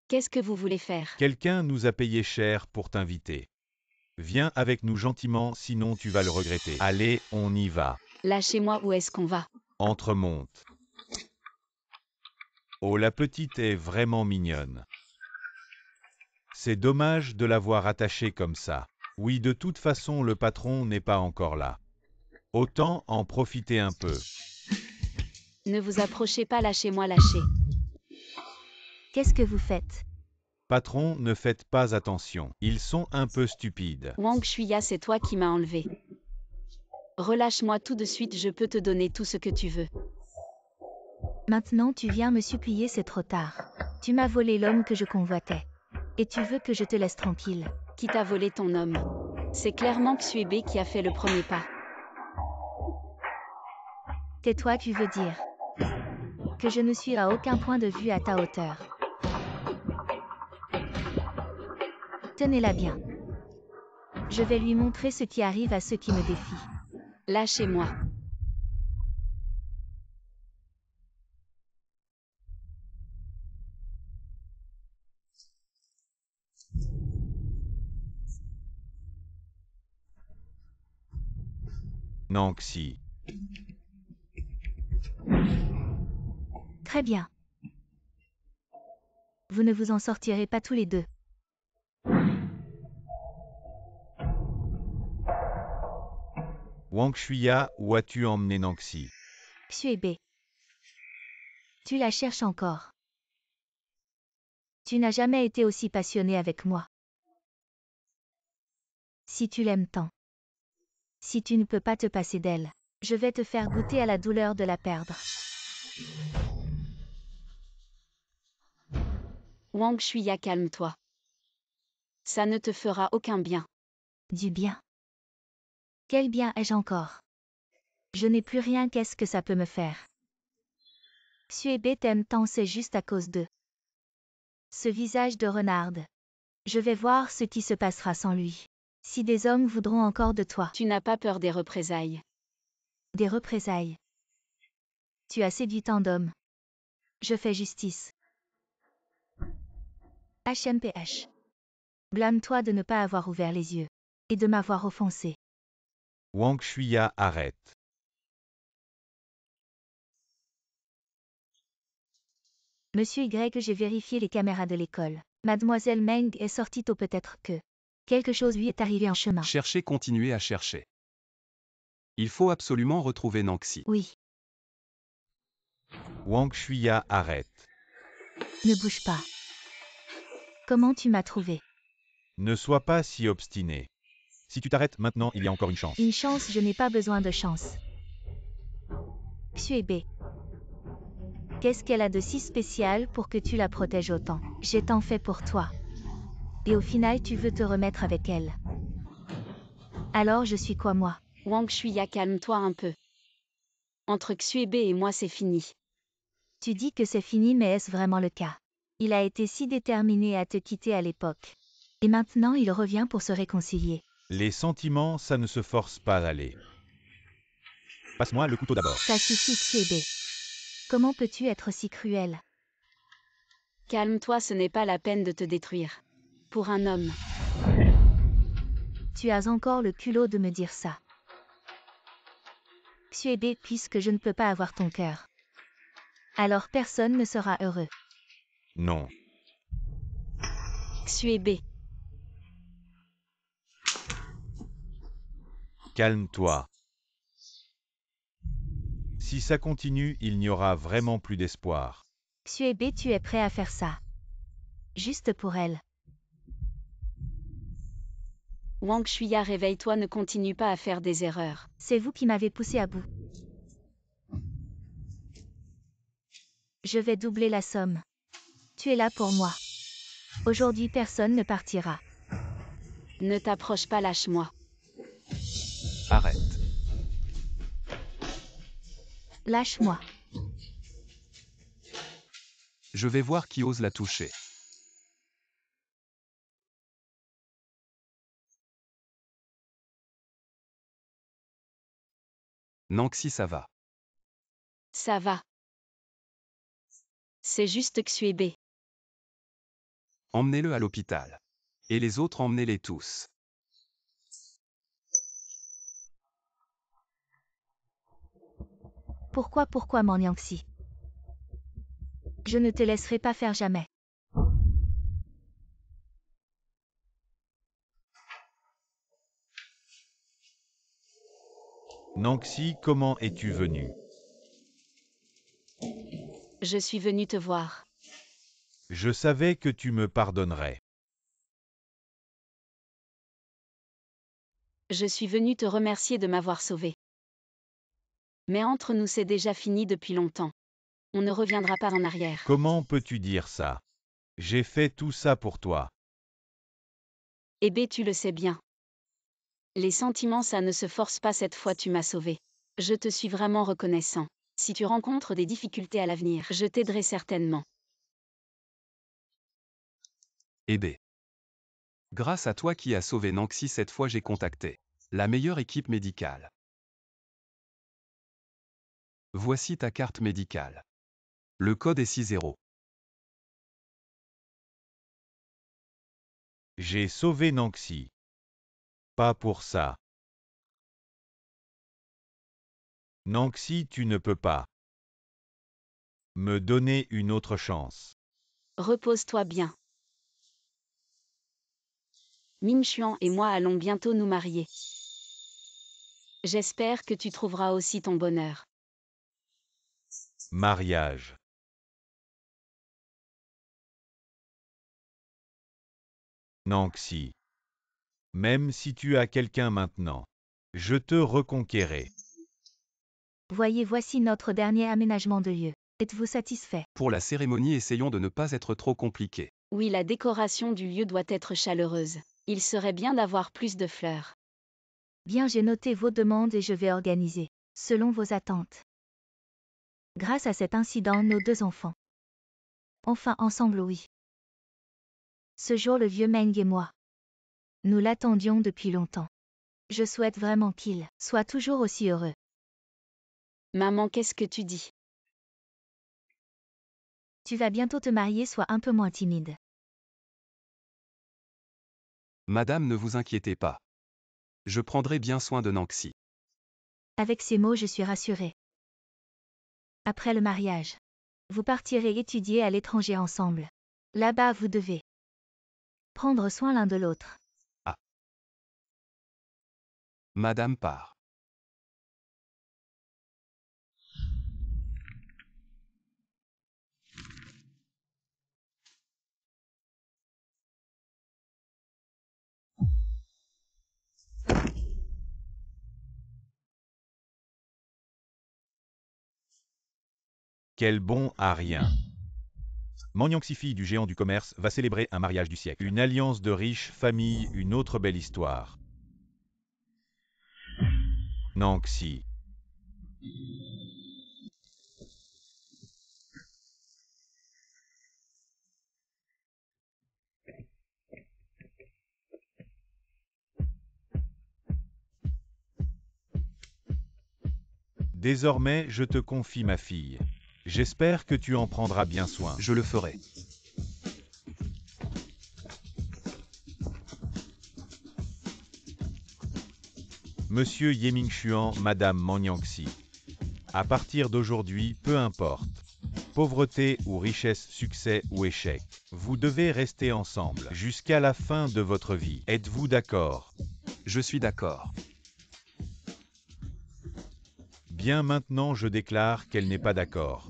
Qu'est-ce que vous voulez faire? Quelqu'un nous a payé cher pour t'inviter. Viens avec nous gentiment, sinon tu vas le regretter. Allez, on y va. Lâchez-moi, où est-ce qu'on va? Entremonte. Oh, la petite est vraiment mignonne. C'est dommage de l'avoir attachée comme ça. Oui, de toute façon, le patron n'est pas encore là. Autant en profiter un peu. Ne vous approchez pas, lâchez-moi, lâchez. Qu'est-ce que vous faites? Patron, ne faites pas attention. Ils sont un peu stupides. Wang Shuya, c'est toi qui m'as enlevé. Relâche-moi tout de suite, je peux te donner tout ce que tu veux. Maintenant tu viens me supplier, c'est trop tard. Tu m'as volé l'homme que je convoitais. Et tu veux que je te laisse tranquille. Qui t'a volé ton homme? C'est clairement Xuebe qui a fait le premier pas. Tais-toi, tu veux dire que je ne suis à aucun point de vue à ta hauteur. Tenez-la bien. Je vais lui montrer ce qui arrive à ceux qui me défient. Lâchez-moi. Nanxi. Très bien. Vous ne vous en sortirez pas tous les deux. Wang Shuya, où as-tu emmené Nanxi? Xuebe. Tu la cherches encore. Tu n'as jamais été aussi passionné avec moi. Si tu l'aimes tant. Si tu ne peux pas te passer d'elle, je vais te faire goûter à la douleur de la perdre. Wang Shuya, calme-toi. Ça ne te fera aucun bien. Du bien. Quel bien ai-je encore? Je n'ai plus rien, qu'est-ce que ça peut me faire? Xuebe t'aime tant, c'est juste à cause de ce visage de renarde. Je vais voir ce qui se passera sans lui. Si des hommes voudront encore de toi. Tu n'as pas peur des représailles. Des représailles. Tu as séduit tant d'hommes. Je fais justice. HMPH. Blâme-toi de ne pas avoir ouvert les yeux. Et de m'avoir offensé. Wang Shuya, arrête. Monsieur Y, j'ai vérifié les caméras de l'école. Mademoiselle Meng est sortie tôt, peut-être que quelque chose lui est arrivé en chemin. Cherchez, continuez à chercher. Il faut absolument retrouver Nanxi. Oui, Wang Shuya, arrête. ne bouge pas. Comment tu m'as trouvé? Ne sois pas si obstiné. Si tu t'arrêtes maintenant, il y a encore une chance. Une chance, je n'ai pas besoin de chance. Xuebe. Qu'est-ce qu'elle a de si spécial pour que tu la protèges autant? J'ai tant fait pour toi. Et au final, tu veux te remettre avec elle. Alors je suis quoi, moi? Wang Shuya, calme-toi un peu. Entre Xuebe et moi, c'est fini. Tu dis que c'est fini, mais est-ce vraiment le cas? Il a été si déterminé à te quitter à l'époque. Et maintenant il revient pour se réconcilier. Les sentiments, ça ne se force pas à aller. Passe-moi le couteau d'abord. Ça suffit, Xuebe. Comment peux-tu être si cruel? Calme-toi, ce n'est pas la peine de te détruire. Pour un homme. Tu as encore le culot de me dire ça. Xuebe, puisque je ne peux pas avoir ton cœur. Alors personne ne sera heureux. Non. Xuebe. Calme-toi. Si ça continue, il n'y aura vraiment plus d'espoir. Xuebe, tu es prêt à faire ça. Juste pour elle. Wang Shuya, réveille-toi, ne continue pas à faire des erreurs. C'est vous qui m'avez poussé à bout. Je vais doubler la somme. Tu es là pour moi. Aujourd'hui personne ne partira. Ne t'approche pas, lâche-moi. Arrête. Lâche-moi. Je vais voir qui ose la toucher. Nanxi, ça va. Ça va. C'est juste Xuebe. Emmenez-le à l'hôpital. Et les autres, emmenez-les tous. Pourquoi mon Yangxi? Je ne te laisserai pas faire jamais. Nanxi, comment es-tu venu? Je suis venu te voir. Je savais que tu me pardonnerais. Je suis venu te remercier de m'avoir sauvé. Mais entre nous c'est déjà fini depuis longtemps. On ne reviendra pas en arrière. Comment peux-tu dire ça? J'ai fait tout ça pour toi. Eh bien, tu le sais bien. Les sentiments, ça ne se force pas, cette fois tu m'as sauvé. Je te suis vraiment reconnaissant. Si tu rencontres des difficultés à l'avenir, je t'aiderai certainement. Eh ben. Grâce à toi qui as sauvé Nancy, cette fois j'ai contacté la meilleure équipe médicale. Voici ta carte médicale. Le code est 60. J'ai sauvé Nancy. Pas pour ça. Nancy, tu ne peux pas me donner une autre chance. Repose-toi bien. Min Xuan et moi allons bientôt nous marier. J'espère que tu trouveras aussi ton bonheur. Mariage. Nancy. Même si tu as quelqu'un maintenant, je te reconquérai. Voyez, voici notre dernier aménagement de lieu. Êtes-vous satisfait? Pour la cérémonie, essayons de ne pas être trop compliqués. Oui, la décoration du lieu doit être chaleureuse. Il serait bien d'avoir plus de fleurs. Bien, j'ai noté vos demandes et je vais organiser, selon vos attentes. Grâce à cet incident, nos 2 enfants. Enfin ensemble, oui. Ce jour, le vieux Meng et moi. Nous l'attendions depuis longtemps. Je souhaite vraiment qu'il soit toujours aussi heureux. Maman, qu'est-ce que tu dis? Tu vas bientôt te marier, sois un peu moins timide. Madame, ne vous inquiétez pas. Je prendrai bien soin de Nancy. Avec ces mots, je suis rassurée. Après le mariage, vous partirez étudier à l'étranger ensemble. Là-bas, vous devez prendre soin l'un de l'autre. Madame part. Quel bon à rien. Manyanxi, fille du géant du commerce, va célébrer un mariage du siècle. Une alliance de riches familles, une autre belle histoire. Nancy. Désormais, je te confie ma fille. J'espère que tu en prendras bien soin. Je le ferai. Monsieur Yemingshuan, Madame Manyanxi. À partir d'aujourd'hui, peu importe. Pauvreté ou richesse, succès ou échec. Vous devez rester ensemble jusqu'à la fin de votre vie. Êtes-vous d'accord? Je suis d'accord. Bien, maintenant je déclare qu'elle n'est pas d'accord.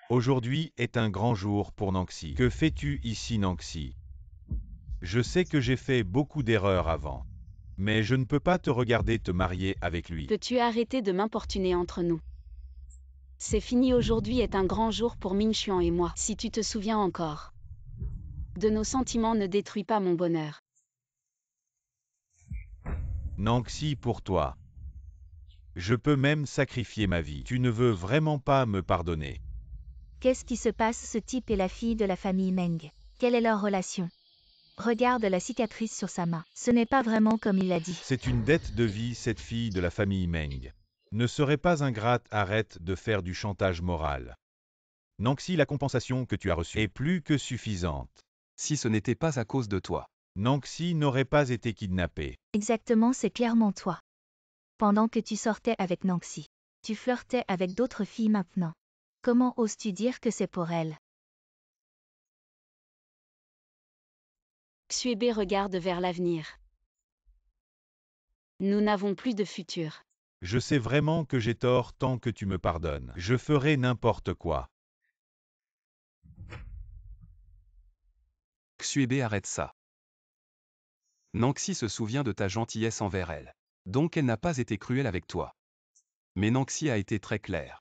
Aujourd'hui est un grand jour pour Nancy. Que fais-tu ici, Nancy? Je sais que j'ai fait beaucoup d'erreurs avant. Mais je ne peux pas te regarder te marier avec lui. Peux-tu arrêter de m'importuner entre nous? C'est fini, aujourd'hui est un grand jour pour Min Xuan et moi, si tu te souviens encore. De nos sentiments ne détruis pas mon bonheur. Nancy, pour toi. Je peux même sacrifier ma vie. Tu ne veux vraiment pas me pardonner. Qu'est-ce qui se passe? Ce type est la fille de la famille Meng. Quelle est leur relation? Regarde la cicatrice sur sa main. Ce n'est pas vraiment comme il l'a dit. C'est une dette de vie, cette fille de la famille Meng. Ne serait pas ingrate, arrête de faire du chantage moral. Nancy, la compensation que tu as reçue est plus que suffisante. Si ce n'était pas à cause de toi. Nancy n'aurait pas été kidnappée. Exactement, c'est clairement toi. Pendant que tu sortais avec Nancy, tu flirtais avec d'autres filles maintenant. Comment oses-tu dire que c'est pour elle? Xuebe regarde vers l'avenir. Nous n'avons plus de futur. Je sais vraiment que j'ai tort tant que tu me pardonnes. Je ferai n'importe quoi. Xuebe, arrête ça. Nanxi se souvient de ta gentillesse envers elle. Donc elle n'a pas été cruelle avec toi. Mais Nanxi a été très claire.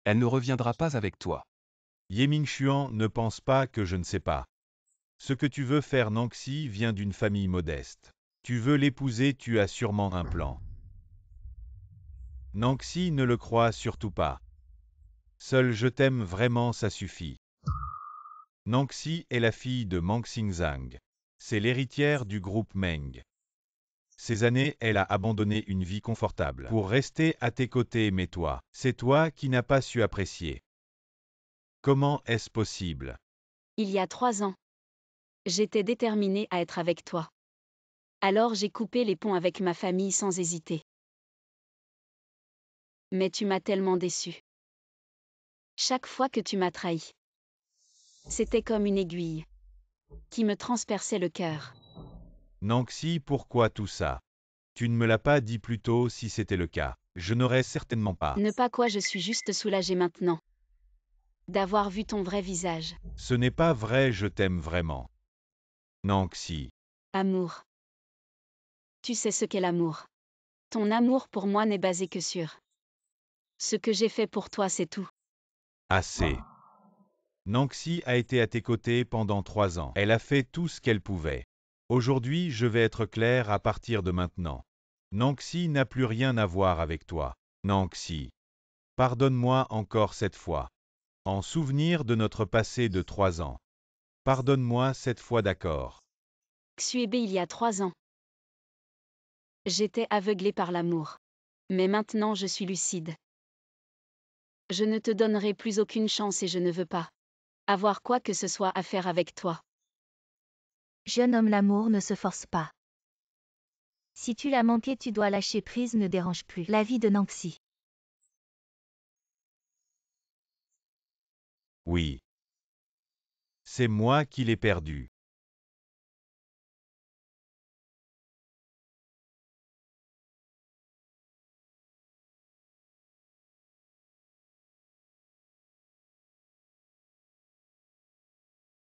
Elle ne reviendra pas avec toi. Ye Mingxuan, ne pense pas que je ne sais pas. Ce que tu veux faire, Nanxi vient d'une famille modeste. Tu veux l'épouser, tu as sûrement un plan. Nanxi ne le croit surtout pas. Seul je t'aime vraiment, ça suffit. Nanxi est la fille de Mang Xingzang. C'est l'héritière du groupe Meng. Ces années, elle a abandonné une vie confortable pour rester à tes côtés, mais toi, c'est toi qui n'as pas su apprécier. Comment est-ce possible? Il y a 3 ans. J'étais déterminée à être avec toi. Alors j'ai coupé les ponts avec ma famille sans hésiter. Mais tu m'as tellement déçue. Chaque fois que tu m'as trahi, c'était comme une aiguille qui me transperçait le cœur. Nanxi, pourquoi tout ça? Tu ne me l'as pas dit plus tôt. Si c'était le cas, je n'aurais certainement pas. Ne pas quoi, je suis juste soulagée maintenant d'avoir vu ton vrai visage. Ce n'est pas vrai, je t'aime vraiment. Nanxi. Amour. Tu sais ce qu'est l'amour. Ton amour pour moi n'est basé que sur ce que j'ai fait pour toi, c'est tout. Assez. Nanxi a été à tes côtés pendant 3 ans. Elle a fait tout ce qu'elle pouvait. Aujourd'hui, je vais être clair à partir de maintenant. Nanxi n'a plus rien à voir avec toi. Nanxi. Pardonne-moi encore cette fois. En souvenir de notre passé de 3 ans. Pardonne-moi cette fois, d'accord? Xuebe, il y a 3 ans. J'étais aveuglée par l'amour. Mais maintenant je suis lucide. Je ne te donnerai plus aucune chance et je ne veux pas avoir quoi que ce soit à faire avec toi. Jeune homme, l'amour ne se force pas. Si tu l'as manqué, tu dois lâcher prise, ne dérange plus. La vie de Nanxi. Oui. C'est moi qui l'ai perdu.